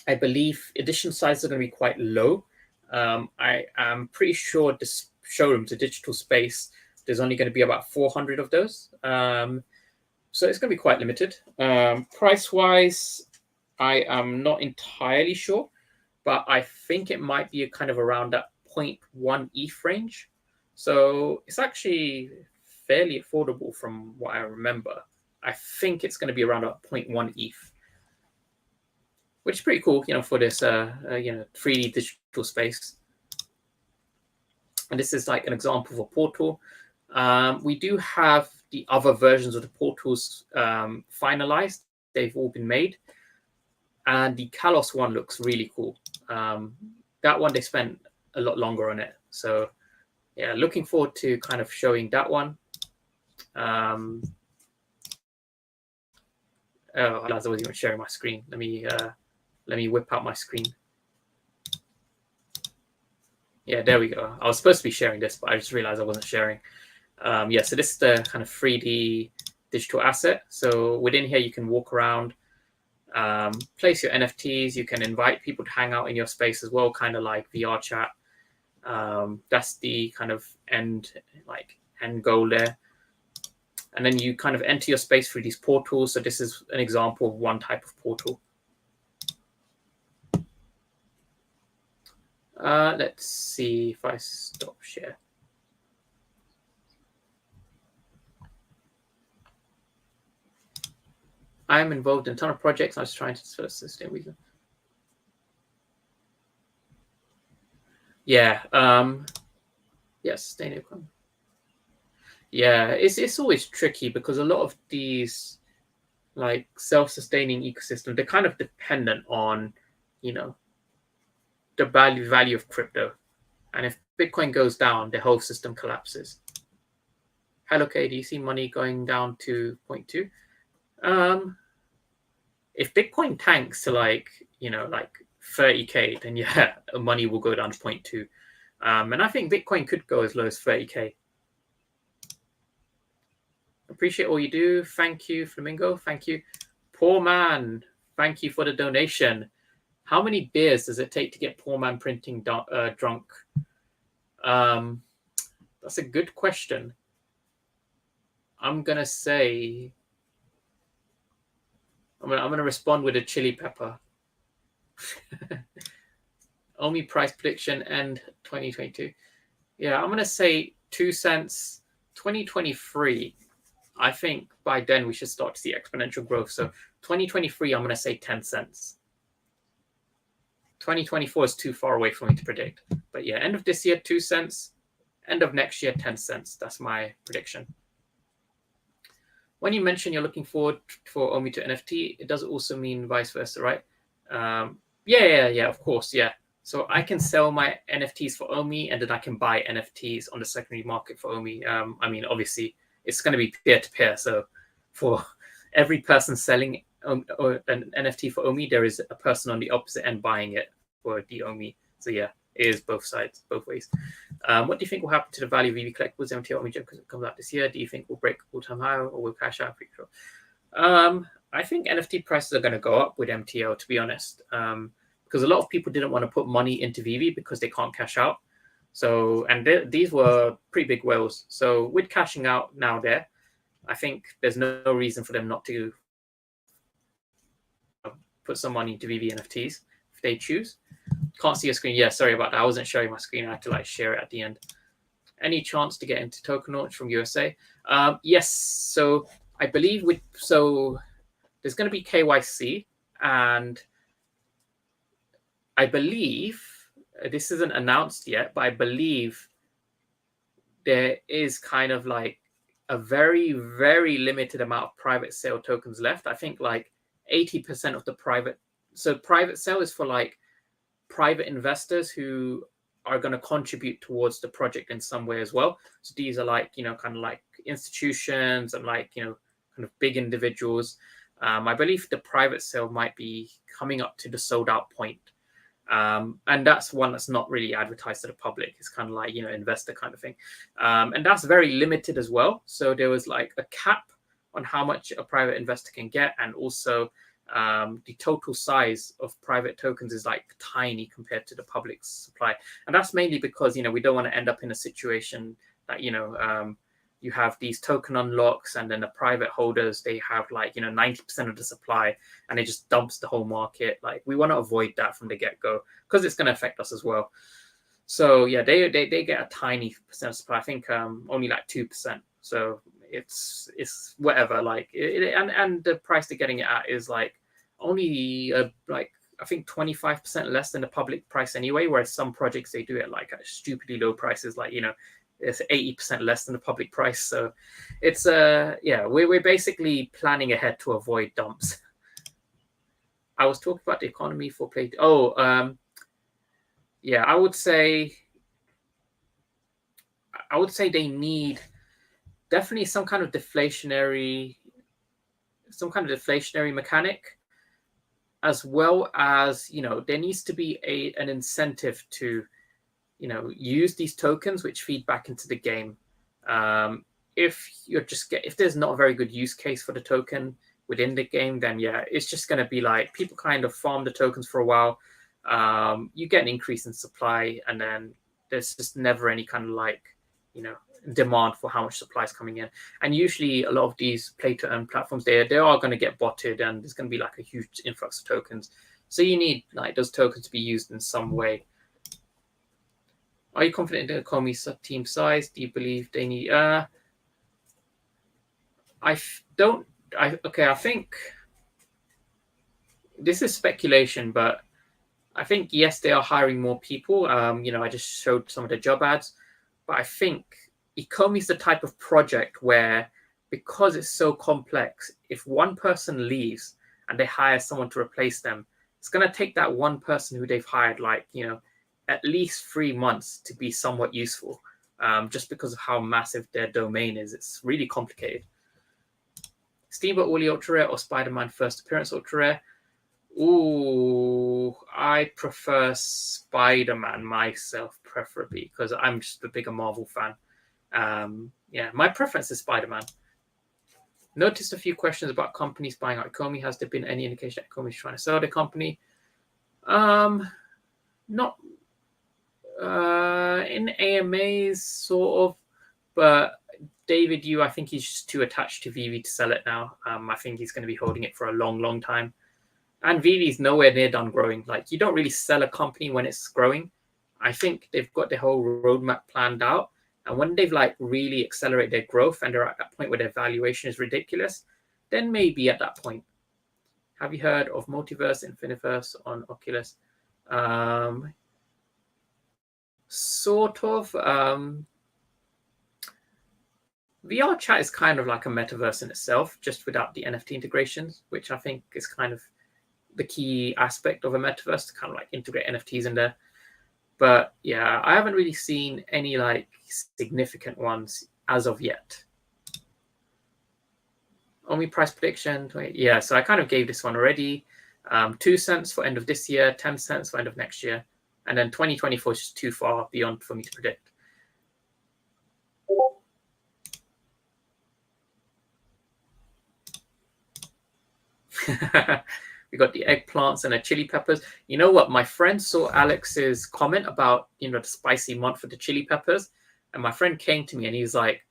I believe edition sizes are going to be quite low. I am pretty sure this showroom, the digital space, there's only going to be about 400 of those. So it's going to be quite limited. Price-wise, I am not entirely sure, but I think it might be a kind of around that 0.1 ETH range. So it's actually fairly affordable from what I remember. I think it's going to be around a 0.1 ETH, which is pretty cool, for this, 3D digital space. And this is like an example of a portal. We do have the other versions of the portals finalized. They've all been made. And the Kalos one looks really cool. That one, they spent a lot longer on it. So yeah, looking forward to kind of showing that one. Oh, I wasn't even sharing my screen. Let me Let me whip out my screen. Yeah, there we go. I was supposed to be sharing this, but I just realized I wasn't sharing. Yeah, so this is the kind of 3D digital asset. So within here, you can walk around, place your NFTs. You can invite people to hang out in your space as well, kind of like VR chat. That's the kind of end goal there. And then you kind of enter your space through these portals. So this is an example of one type of portal. Let's see if I stop share. I'm involved in a ton of projects. I was trying to sort of sustain with them. Yeah. Yes, sustainable. Yeah, it's always tricky because a lot of these like self-sustaining ecosystems, they're kind of dependent on, you know, the value of crypto. And if Bitcoin goes down, the whole system collapses. Hello, K, do you see money going down to 0.2? If Bitcoin tanks to like 30K, then yeah, money will go down to 0.2. And I think Bitcoin could go as low as 30K. Appreciate all you do. Thank you, Flamingo. Thank you. Poor man, thank you for the donation. How many beers does it take to get Poor Man Printing drunk? That's a good question. I'm gonna say I'm gonna respond with a chili pepper. Omi price prediction end 2022. Yeah, I'm gonna say 2 cents. 2023. I think by then we should start to see exponential growth. So 2023, I'm gonna say 10 cents. 2024 is too far away for me to predict. But yeah, end of this year, 2 cents. End of next year, 10 cents. That's my prediction. When you mention you're looking forward for Omi to NFT, it does also mean vice versa, right? Yeah, of course, yeah. So I can sell my NFTs for Omi, and then I can buy NFTs on the secondary market for Omi. I mean, obviously, it's going to be peer-to-peer. So for every person selling an NFT for Omi, there is a person on the opposite end buying it for the Omi. So yeah, it is both sides, both ways. What do you think will happen to the value of VeVe Collectibles MTL Omi because it comes out this year? Do you think we'll break all-time high or will cash out? Pretty sure. I think NFT prices are going to go up with MTL, to be honest, because a lot of people didn't want to put money into VeVe because they can't cash out. So, and these were pretty big whales. So with cashing out now there, I think there's no reason for them not to put some money into VeVe NFTs if they choose. Can't see a screen. Yeah, sorry about that. I wasn't showing my screen. I had to like share it at the end. Any chance to get into Tokenomics from USA? Yes. So I believe there's going to be KYC, and I believe this isn't announced yet, but I believe there is kind of like a very, very limited amount of private sale tokens left. I think like 80% of the private sale is for like private investors who are going to contribute towards the project in some way as well. So these are like, kind of like institutions and like, kind of big individuals. I believe the private sale might be coming up to the sold out point. And that's one that's not really advertised to the public. It's kind of like, investor kind of thing. And that's very limited as well. So there was like a cap on how much a private investor can get. And also the total size of private tokens is like tiny compared to the public supply. And that's mainly because, we don't want to end up in a situation that, you have these token unlocks and then the private holders, they have like, 90% of the supply and it just dumps the whole market. Like we want to avoid that from the get-go because it's going to affect us as well. So yeah, they get a tiny percent of supply. I think only like 2%. So it's whatever. Like and the price they're getting it at is like only like I think 25% less than the public price anyway. Whereas some projects they do it like at stupidly low prices, like it's 80% less than the public price. So it's we're basically planning ahead to avoid dumps. I was talking about the economy for play. Yeah, I would say they need definitely some kind of deflationary mechanic. as well as, there needs to be an incentive to, use these tokens which feed back into the game. If there's not a very good use case for the token within the game, then yeah, it's just going to be like people kind of farm the tokens for a while. You get an increase in supply, and then there's just never any kind of like, demand for how much supply is coming in. And usually a lot of these play to earn platforms, they are going to get botted, and there's going to be like a huge influx of tokens. So you need like those tokens to be used in some way. Are you confident in the Ecomi team size? Do you believe they need? I think this is speculation, but I think yes, they are hiring more people. I just showed some of the job ads, but I think Ecomi is the type of project where, because it's so complex, if one person leaves and they hire someone to replace them, it's going to take that one person who they've hired at least 3 months to be somewhat useful, just because of how massive their domain is. It's really complicated. Steamboat Woolly Ultra Rare or Spider-Man First Appearance Ultra Rare? Ooh, I prefer Spider-Man myself, preferably, because I'm just a bigger Marvel fan. Yeah, my preference is Spider-Man. Noticed a few questions about companies buying out Ecomi. Has there been any indication that Ecomi is trying to sell their company? Not in AMAs, sort of, but David Yu, I think he's just too attached to VeVe to sell it now. I think he's going to be holding it for a long, long time. And VeVe is nowhere near done growing. Like, you don't really sell a company when it's growing. I think they've got their whole roadmap planned out. And when they've like really accelerated their growth and they're at that point where their valuation is ridiculous, then maybe at that point. Have you heard of Multiverse, Infiniverse on Oculus? Sort of. VR chat is kind of like a metaverse in itself, just without the NFT integrations, which I think is kind of the key aspect of a metaverse, to kind of like integrate NFTs in there. But yeah, I haven't really seen any like significant ones as of yet. Only price prediction. Yeah, so I kind of gave this one already. 2 cents for end of this year, 10 cents for end of next year. And then 2024 is just too far beyond for me to predict. We got the eggplants and the chili peppers. You know what? My friend saw Alex's comment about, the spicy month for the chili peppers. And my friend came to me and he's like,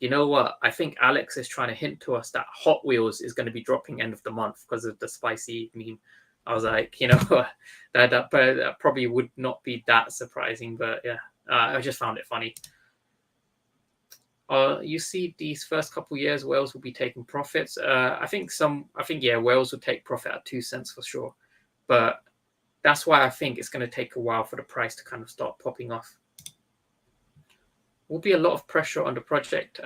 you know what? I think Alex is trying to hint to us that Hot Wheels is going to be dropping end of the month because of the spicy meme. I was like, that probably would not be that surprising. But yeah, I just found it funny. You see, these first couple of years, whales will be taking profits. I think whales will take profit at 2 cents for sure. But that's why I think it's going to take a while for the price to kind of start popping off. Will be a lot of pressure on the project.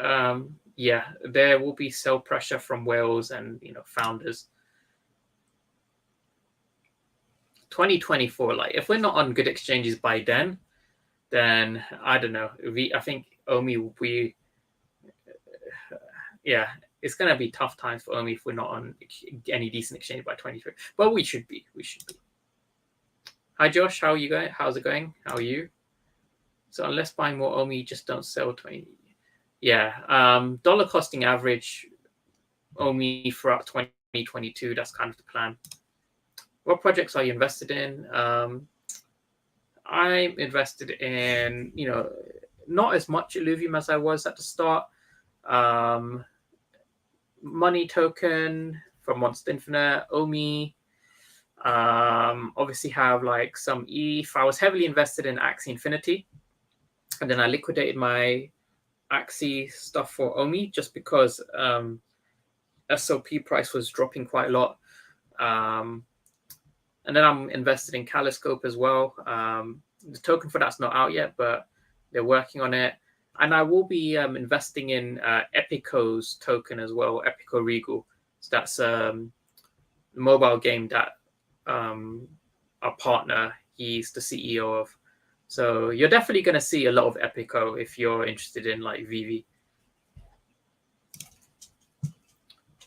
Yeah, there will be sell pressure from whales and founders. 2024, like if we're not on good exchanges by then I don't know. I think Omi will be. Yeah, it's going to be tough times for Omi if we're not on any decent exchange by 23. But we should be. Hi, Josh. How are you going? How's it going? How are you? So unless buying more Omi, just don't sell 20. Yeah, dollar costing average Omi throughout 2022. That's kind of the plan. What projects are you invested in? I'm invested in, not as much Illuvium as I was at the start. Money Token from Monsta Infinite, Omi. Obviously have like some ETH. I was heavily invested in Axie Infinity. And then I liquidated my Axie stuff for Omi just because SOP price was dropping quite a lot. And then I'm invested in Kaloscope as well. The token for that's not out yet, but they're working on it. And I will be investing in Epico's token as well, Epico Regal. So that's a mobile game that our partner, he's the CEO of. So you're definitely going to see a lot of Epico if you're interested in like VeVe.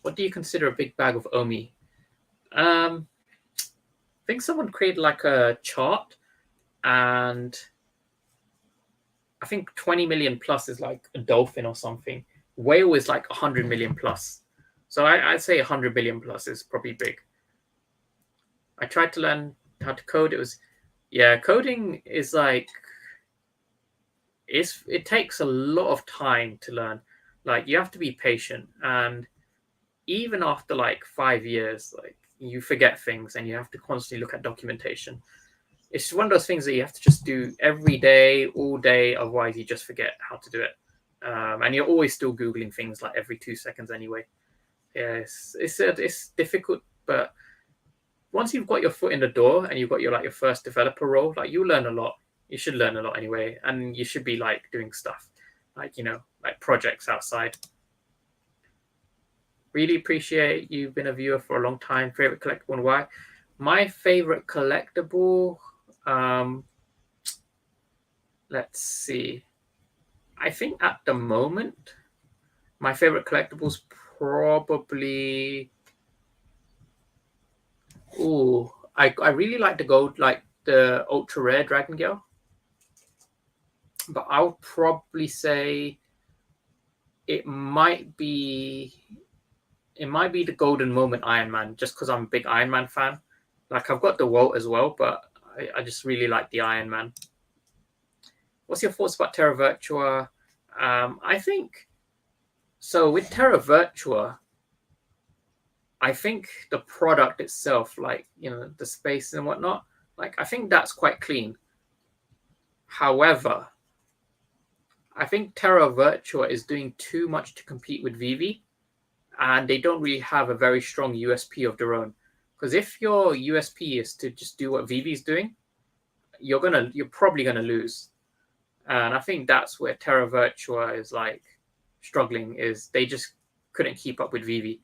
What do you consider a big bag of Omi? think someone created like a chart, and I think 20 million plus is like a dolphin or something. Whale is like 100 million plus. So I'd say 100 million plus is probably big. I tried to learn how to code. It was, yeah, coding is like, it takes a lot of time to learn. Like you have to be patient, and even after like 5 years, like you forget things and you have to constantly look at documentation. It's one of those things that you have to just do every day, all day, otherwise you just forget how to do it. And you're always still Googling things like every 2 seconds anyway. Yeah, it's difficult, but once you've got your foot in the door and you've got your first developer role, like you learn a lot. You should learn a lot anyway, and you should be like doing stuff like like projects outside. Really appreciate you've been a viewer for a long time. Favorite collectible and why? My favorite collectible, let's see. I think at the moment, my favorite collectibles probably. Ooh, I really like the gold, like the ultra rare Dragon Girl. But I would probably say it might be the Golden Moment Iron Man, just because I'm a big Iron Man fan. Like I've got the Walt as well, but I just really like the Iron Man. What's your thoughts about Terra Virtua? I think so with Terra Virtua. I think the product itself, like the space and whatnot, like I think that's quite clean. However, I think Terra Virtua is doing too much to compete with VeVe, and they don't really have a very strong USP of their own. Because if your USP is to just do what VeVe is doing, you're probably gonna lose. And I think that's where Terra Virtua is like struggling, is they just couldn't keep up with VeVe.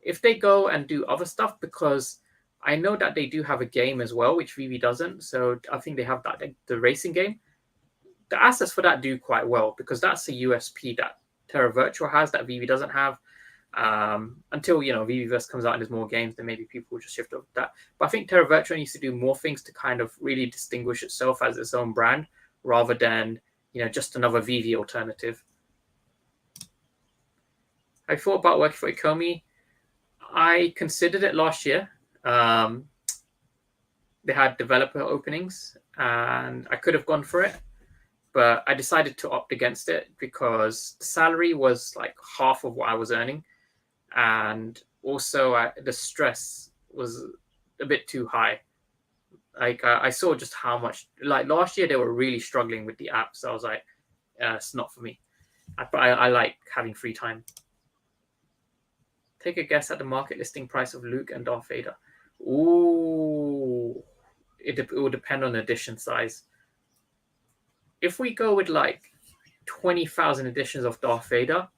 If they go and do other stuff, because I know that they do have a game as well, which VeVe doesn't. So I think they have that the racing game. The assets for that do quite well, because that's a USP that Terra Virtua has that VeVe doesn't have. Until VeVeVerse comes out and there's more games, then maybe people will just shift over to that. But I think Terra Virtua needs to do more things to kind of really distinguish itself as its own brand, rather than just another VeVe alternative. I thought about working for Ecomi. I considered it last year. They had developer openings, and I could have gone for it, but I decided to opt against it because the salary was like half of what I was earning. And also the stress was a bit too high. Like I saw just how much, like last year they were really struggling with the app. So I was like, it's not for me. I like having free time. Take a guess at the market listing price of Luke and Darth Vader. Ooh, it will depend on edition size. If we go with like 20,000 editions of Darth Vader,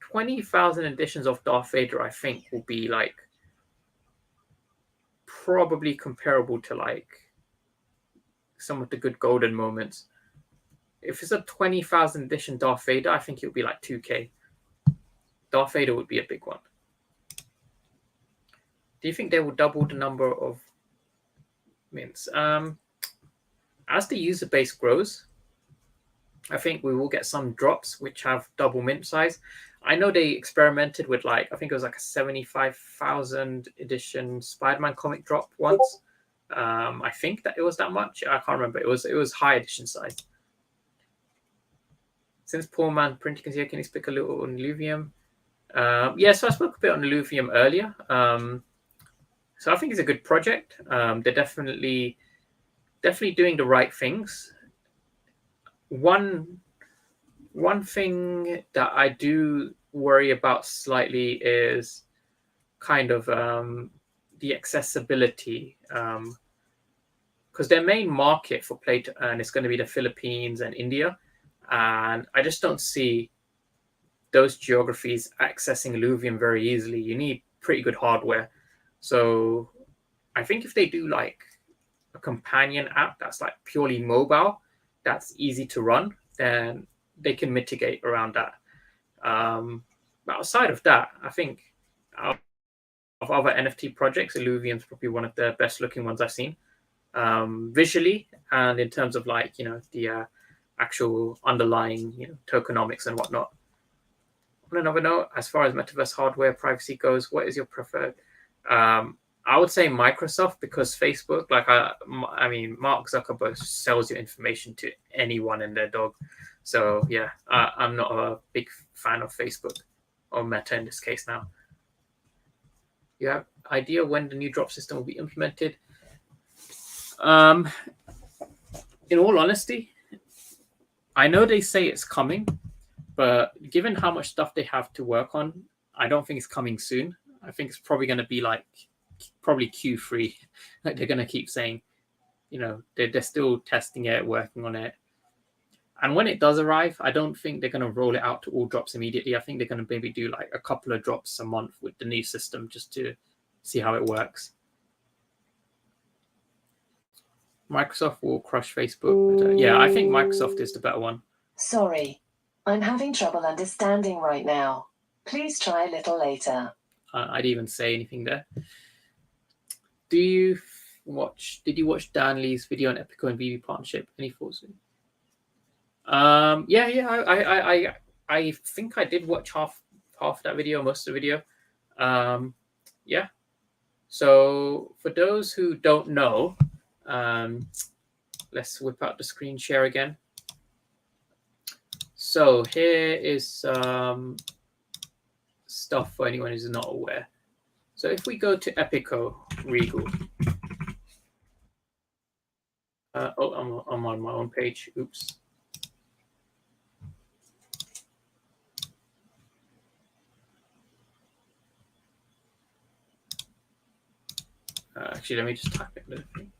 20,000 editions of Darth Vader, I think, will be like probably comparable to like some of the good golden moments. If it's a 20,000 edition Darth Vader, I think it would be like 2K. Darth Vader would be a big one. Do you think they will double the number of mints? As the user base grows, I think we will get some drops which have double mint size. I know they experimented with I think it was like a 75,000 edition Spider-Man comic drop once. I think that it was that much. I can't remember. It was high edition size. Since Poor Man Printing is here, can you speak a little on Illuvium? Yeah, so I spoke a bit on Illuvium earlier. So I think it's a good project. They're definitely doing the right things. One thing that I do worry about slightly is kind of the accessibility, because their main market for play to earn is going to be the Philippines and India, and I just don't see those geographies accessing Illuvium very easily. You need pretty good hardware. So I think if they do like a companion app that's like purely mobile, that's easy to run, then they can mitigate around that. But outside of that, I think of other NFT projects, Illuvium is probably one of the best looking ones I've seen, visually and in terms of like the actual underlying tokenomics and whatnot. On another note, as far as metaverse hardware privacy goes, what is your preferred? I would say Microsoft, because Facebook, like I mean, Mark Zuckerberg sells your information to anyone and their dog. So yeah, I'm not a big fan of Facebook or Meta in this case now. You have idea when the new drop system will be implemented? In all honesty, I know they say it's coming, but given how much stuff they have to work on, I don't think it's coming soon. I think it's probably going to be like probably Q3. Like they're going to keep saying, they're still testing it, working on it. And when it does arrive, I don't think they're going to roll it out to all drops immediately. I think they're going to maybe do like a couple of drops a month with the new system just to see how it works. Microsoft will crush Facebook. Yeah, I think Microsoft is the better one. Sorry, I'm having trouble understanding right now. Please try a little later. I'd even say anything there. Did you watch Dan Lee's video on Epico and VeVe partnership? Any thoughts? Yeah. I think I did watch half that video, most of the video. Yeah. So for those who don't know, let's whip out the screen share again. So here is stuff for anyone who's not aware. So if we go to Epico Regal, I'm on my own page. Oops. Actually, let me just type it in the thing.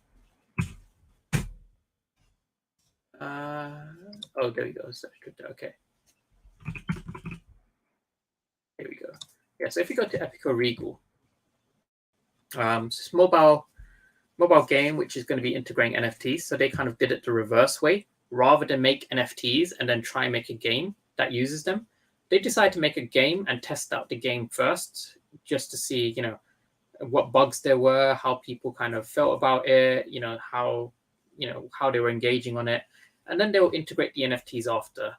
Oh, there we go. Okay. Here we go. Yeah, so if you go to Epico Regal, it's mobile game which is going to be integrating NFTs. So they kind of did it the reverse way. Rather than make NFTs and then try and make a game that uses them, they decided to make a game and test out the game first, just to see, what bugs there were, how people kind of felt about it, how they were engaging on it, and then they will integrate the NFTs after.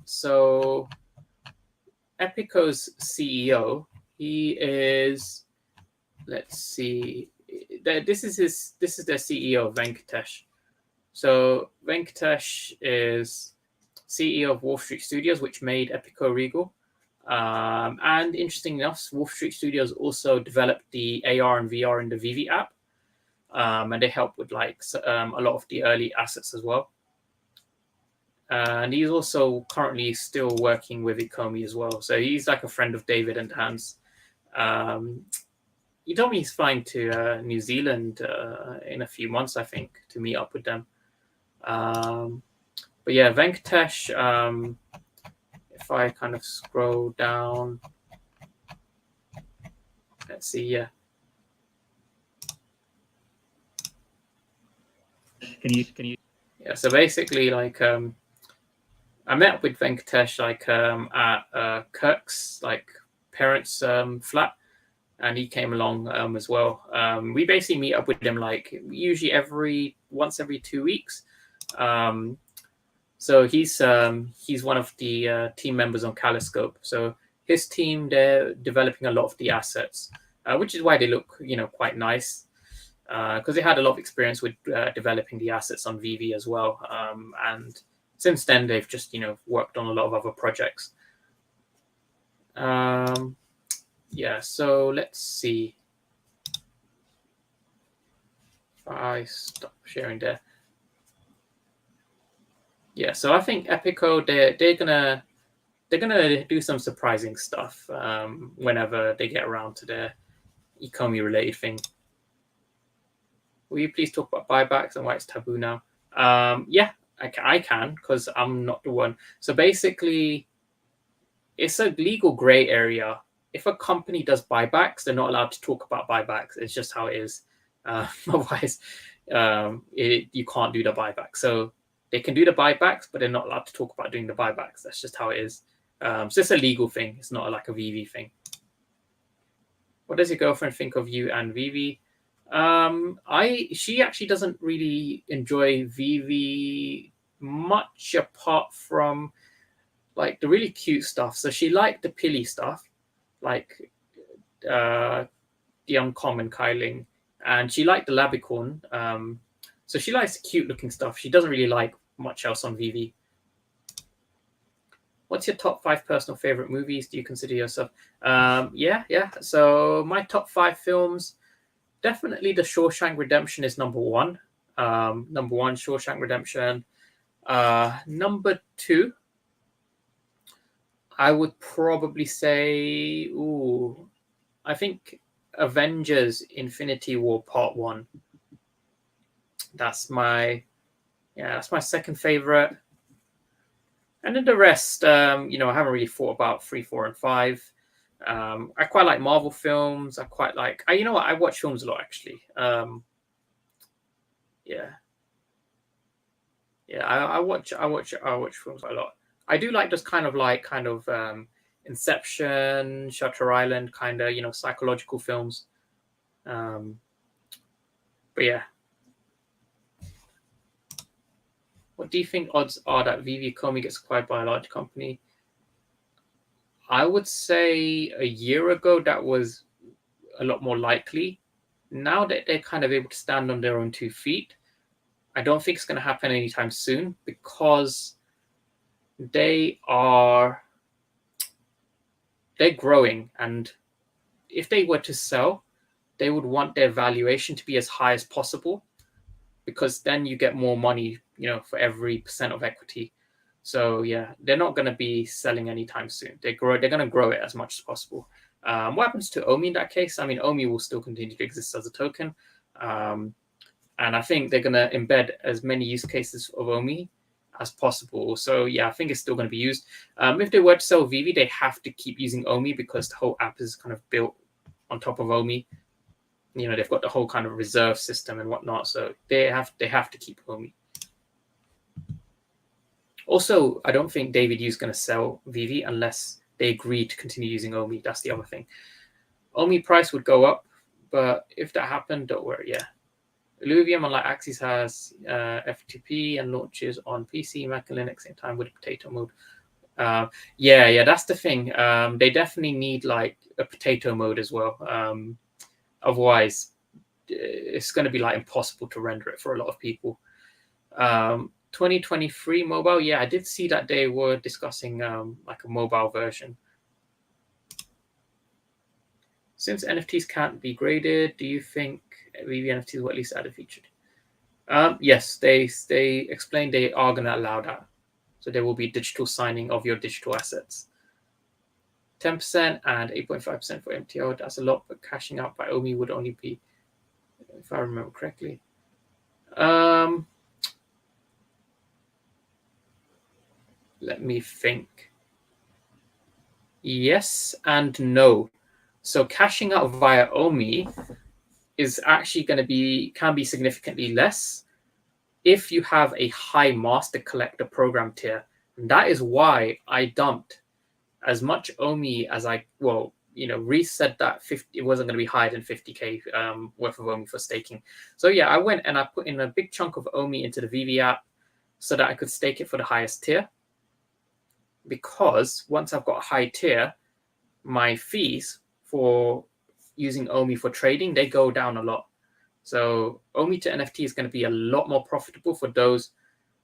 So Epico's CEO, he is, let's see, this is their CEO, Venkatesh. So Venkatesh is CEO of Wolf Street Studios, which made Epico Regal. And interesting enough, Wolf Street Studios also developed the AR and VR in the VeVe app. And they help with like a lot of the early assets as well. And he's also currently still working with Ecomi as well. So he's like a friend of David and Hans. He told me he's flying to New Zealand in a few months, I think, to meet up with them. But yeah, Venkatesh, if I kind of scroll down, let's see, yeah. Can you? Yeah, so basically, like, I met up with Venkatesh like at Kirk's like parents' flat, and he came along as well. We basically meet up with him like usually once every 2 weeks. So he's one of the team members on Kaloscope. So his team, they're developing a lot of the assets, which is why they look quite nice, because they had a lot of experience with developing the assets on VeVe as well. And since then, they've just worked on a lot of other projects. Yeah, so let's see. If I stop sharing there. Yeah, so I think Epico, they're gonna do some surprising stuff whenever they get around to their Ecomi related thing. Will you please talk about buybacks and why it's taboo now? Yeah, I can, because I'm not the one. So basically, it's a legal gray area. If a company does buybacks, they're not allowed to talk about buybacks. It's just how it is. Otherwise, you can't do the buyback. So they can do the buybacks, but they're not allowed to talk about doing the buybacks. That's just how it is. So it's a legal thing. It's not like a VeVe thing. What does your girlfriend think of you and VeVe? She actually doesn't really enjoy VeVe much apart from like the really cute stuff. So she liked the pilly stuff, like the uncommon Kyling, and she liked the Labicorn. So she likes the cute looking stuff. She doesn't really like much else on VeVe. What's your top 5 personal favorite movies? Do you consider yourself? Yeah. So my top 5 films, definitely The Shawshank Redemption is number one. Number one, Shawshank Redemption. Number 2, I would probably say, I think Avengers Infinity War Part 1. That's my second favorite. And then the rest, I haven't really thought about 3, 4, and 5. I quite like Marvel films. I quite like, you know what? I watch films a lot, actually. I watch films a lot. I do like just kind of Inception, Shutter Island, kind of, psychological films. But yeah. What do you think odds are that VeVe gets acquired by a large company? I would say a year ago that was a lot more likely. Now that they're kind of able to stand on their own 2 feet, I don't think it's going to happen anytime soon because they're growing, and if they were to sell, they would want their valuation to be as high as possible because then you get more money, for every % of equity. So yeah, they're not going to be selling anytime soon. They're going to grow it as much as possible. What happens to Omi in that case? I mean, Omi will still continue to exist as a token. And I think they're going to embed as many use cases of Omi as possible. So yeah, I think it's still going to be used. If they were to sell VeVe, they have to keep using Omi because the whole app is kind of built on top of Omi. They've got the whole kind of reserve system and whatnot. So they have to keep Omi. Also, I don't think David Yu's going to sell VeVe unless they agree to continue using Omi. That's the other thing. Omi price would go up, but if that happened, don't worry. Yeah. Illuvium, unlike Axis, has FTP and launches on PC, Mac, and Linux same time with potato mode. Yeah, that's the thing. They definitely need like a potato mode as well. Otherwise, it's going to be like impossible to render it for a lot of people. 2023 mobile, yeah, I did see that they were discussing like a mobile version. Since NFTs can't be graded, do you think VeVe NFTs will at least add a feature? Yes, they explained they are going to allow that. So there will be digital signing of your digital assets. 10% and 8.5% for MTL. That's a lot, but cashing out by Omi would only be, if I remember correctly. Let me think. Yes and no. So cashing out via Omi is actually can be significantly less if you have a high master collector program tier. And that is why I dumped as much Omi as Reese said that it wasn't going to be higher than 50k worth of Omi for staking. So yeah, I went and I put in a big chunk of Omi into the VeVe app so that I could stake it for the highest tier. Because once I've got a high tier, my fees for using Omi for trading, they go down a lot. So Omi to NFT is going to be a lot more profitable for those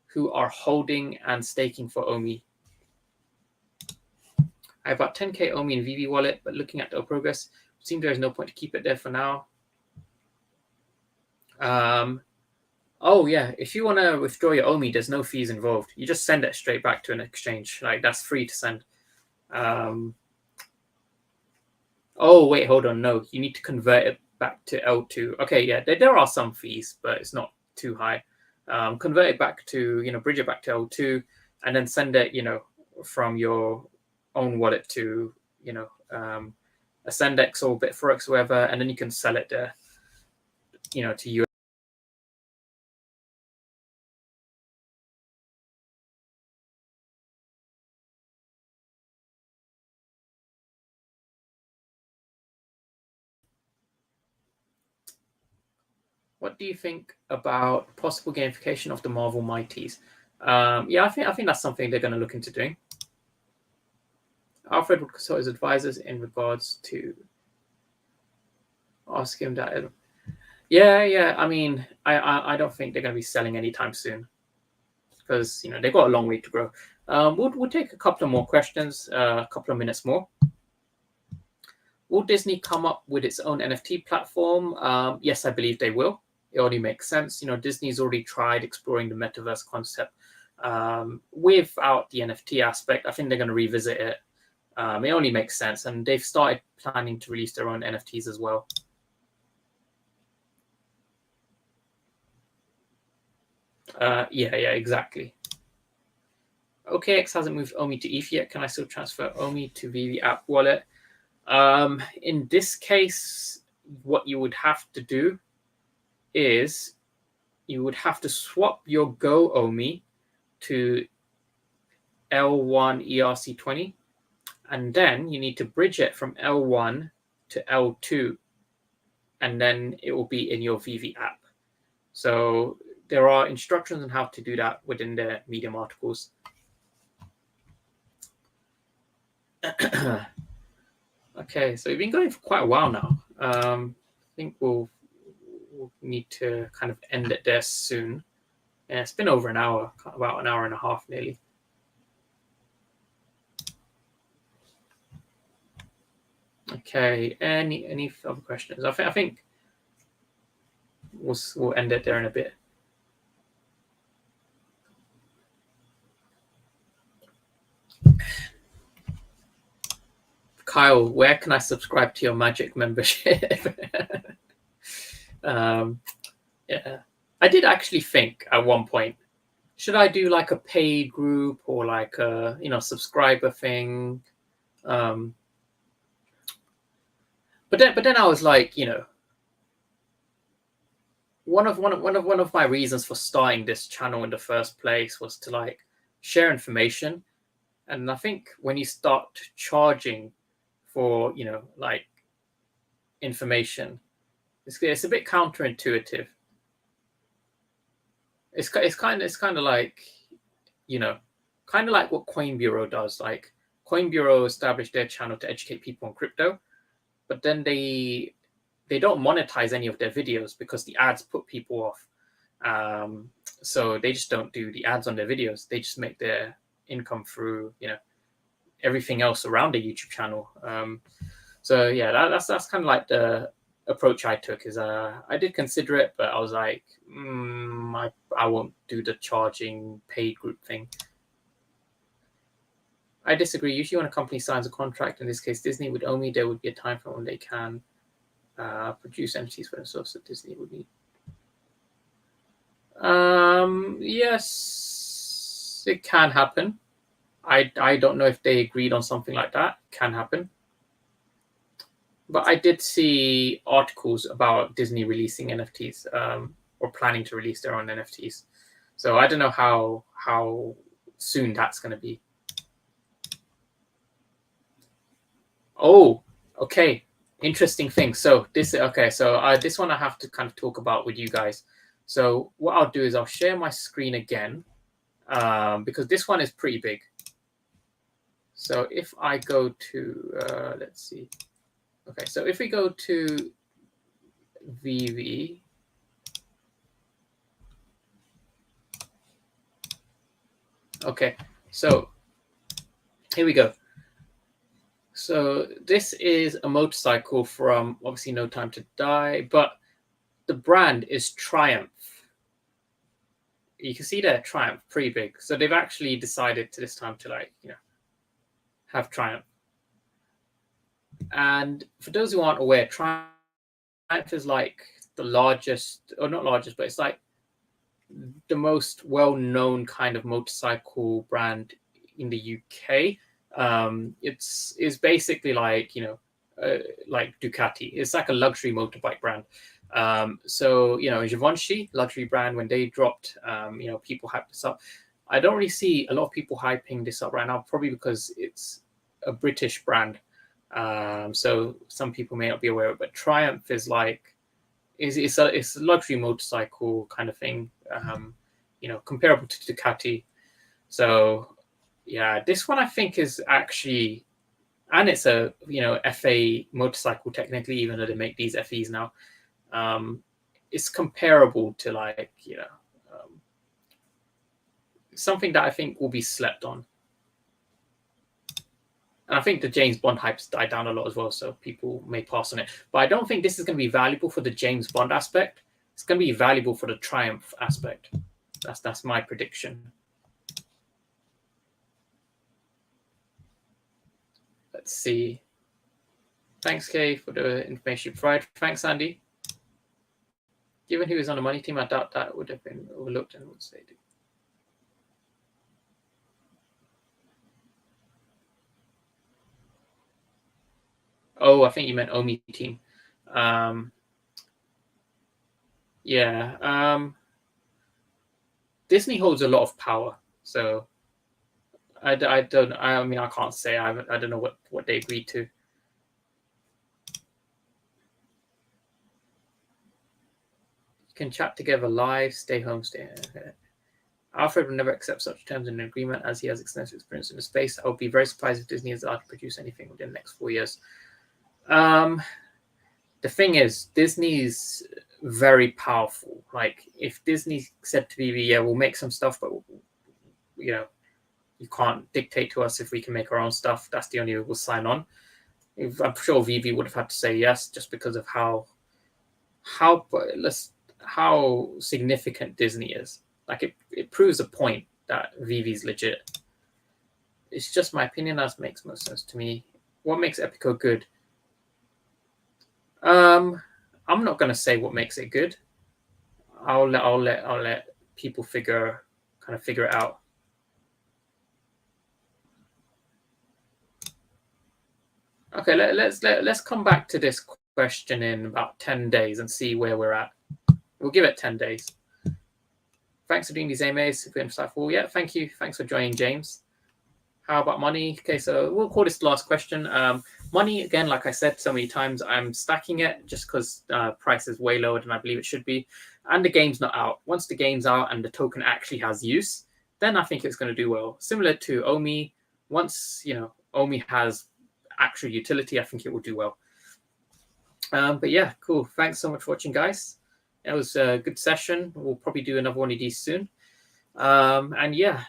who are holding and staking for Omi. I have about 10k Omi in VeVe wallet, but looking at the progress, it seems there is no point to keep it there for now. Oh yeah, if you want to withdraw your Omi, there's no fees involved. You just send it straight back to an exchange. Like that's free to send. Oh wait, hold on. No, you need to convert it back to L2. Okay, yeah, there are some fees, but it's not too high. Convert it back to, bridge it back to L2, and then send it, from your own wallet to, a Sendex or Bitforex or whatever, and then you can sell it there, to you. what do you think about possible gamification of the Marvel Mighties? Yeah, I think that's something they're going to look into doing. Alfred would consult his advisors in regards to ask him that. Yeah. I mean, I don't think they're going to be selling anytime soon because they've got a long way to grow. We'll take a couple of more questions, a couple of minutes more. Will Disney come up with its own NFT platform? Yes, I believe they will. It only makes sense. Disney's already tried exploring the metaverse concept without the NFT aspect. I think they're going to revisit it. It only makes sense, and they've started planning to release their own NFTs as well. Yeah, exactly. OKX hasn't moved OMI to ETH yet. Can I still transfer OMI to VeVe app wallet? In this case, what you would have to do is you would have to swap your Go OMI to L1 ERC20, and then you need to bridge it from L1 to L2, and then it will be in your VeVe app. So there are instructions on how to do that within the Medium articles. Okay, so we've been going for quite a while now. I think we'll need to kind of end it there soon. Yeah, it's been over an hour, about an hour and a half nearly. Okay, any other questions? I think we'll end it there in a bit. Kyle, where can I subscribe to your Magic membership? Yeah, I did actually think at one point, should I do like a paid group or like a subscriber thing? But then I was like, one of my reasons for starting this channel in the first place was to like share information, and I think when you start charging for like information, it's a bit counterintuitive. It's kind of like kind of like what Coin Bureau does. Like Coin Bureau established their channel to educate people on crypto, but then they don't monetize any of their videos because the ads put people off. So they just don't do the ads on their videos. They just make their income through everything else around the YouTube channel. So yeah, that's kind of like the approach I took. Is I did consider it, but I was like, I won't do the charging paid group thing. I disagree. Usually when a company signs a contract, in this case Disney, with OMI, there would be a time frame when they can produce entities for themselves that Disney would need. Yes, it can happen. I don't know if they agreed on something like that. It can happen. But I did see articles about Disney releasing NFTs or planning to release their own NFTs. So I don't know how soon that's going to be. Oh, okay. Interesting thing. So this one I have to kind of talk about with you guys. So what I'll do is I'll share my screen again because this one is pretty big. So if I go to, let's see. Okay, so if we go to VeVe, okay, so here we go. So this is a motorcycle from obviously No Time to Die, but the brand is Triumph. You can see there, Triumph, pretty big. So they've actually decided to this time to like, have Triumph. And for those who aren't aware, Triumph is like the largest, or not largest, but it's like the most well-known kind of motorcycle brand in the UK. It's basically like like Ducati. It's like a luxury motorbike brand. So Givenchy, luxury brand, when they dropped, people hyped this up. I don't really see a lot of people hyping this up right now, probably because it's a British brand. So some people may not be aware of it, but Triumph is like it's a luxury motorcycle kind of thing, you know, comparable to Ducati. So yeah, this one I think is actually, and it's a, you know, FA motorcycle technically, even though they make these FEs now. It's comparable to, like, you know, something that I think will be slept on. And I think the James Bond hype's died down a lot as well, so people may pass on it. But I don't think this is going to be valuable for the James Bond aspect. It's going to be valuable for the Triumph aspect. That's my prediction. Let's see. Thanks, Kay, for the information you provided. Thanks, Andy. Given he was on the money team, I doubt that would have been overlooked and would say. Oh, I think you meant Omi team. Yeah. Disney holds a lot of power, so I don't. I mean, I can't say. I don't know what they agreed to. You can chat together live. Stay home. Stay. Okay. Alfred will never accept such terms in an agreement, as he has extensive experience in the space. I would be very surprised if Disney is allowed to produce anything within the next 4 years. The thing is, Disney's very powerful. Like, if Disney said to VeVe, yeah, we'll make some stuff, but you know, you can't dictate to us if we can make our own stuff. That's the only way we'll sign on. I'm sure VeVe would have had to say yes, just because of how significant Disney is. Like, it proves a point that VeVe's legit. It's just my opinion. That makes most sense to me. What makes Epico good? I'm not going to say what makes it good. I'll let people figure it out. Okay, let's come back to this question in about 10 days and see where we're at. We'll give it 10 days. Thanks for doing these AMAs. Super insightful. Yeah, thank you. Thanks for joining, James. How about money? Okay, so we'll call this the last question. Money, again, like I said so many times, I'm stacking it just because price is way lower than I believe it should be. And the game's not out. Once the game's out and the token actually has use, then I think it's going to do well. Similar to Omi, once, you know, Omi has actual utility, I think it will do well. But yeah, cool. Thanks so much for watching, guys. It was a good session. We'll probably do another one of these soon. And yeah,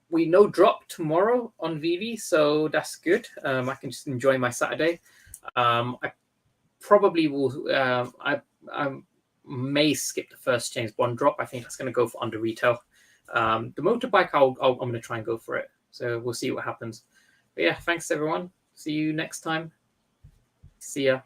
we no drop tomorrow on VeVe, so that's good. I can just enjoy my Saturday. I probably will. I may skip the first James Bond drop. I think that's going to go for under retail. The motorbike, I'm going to try and go for it. So we'll see what happens. But yeah, thanks everyone. See you next time. See ya.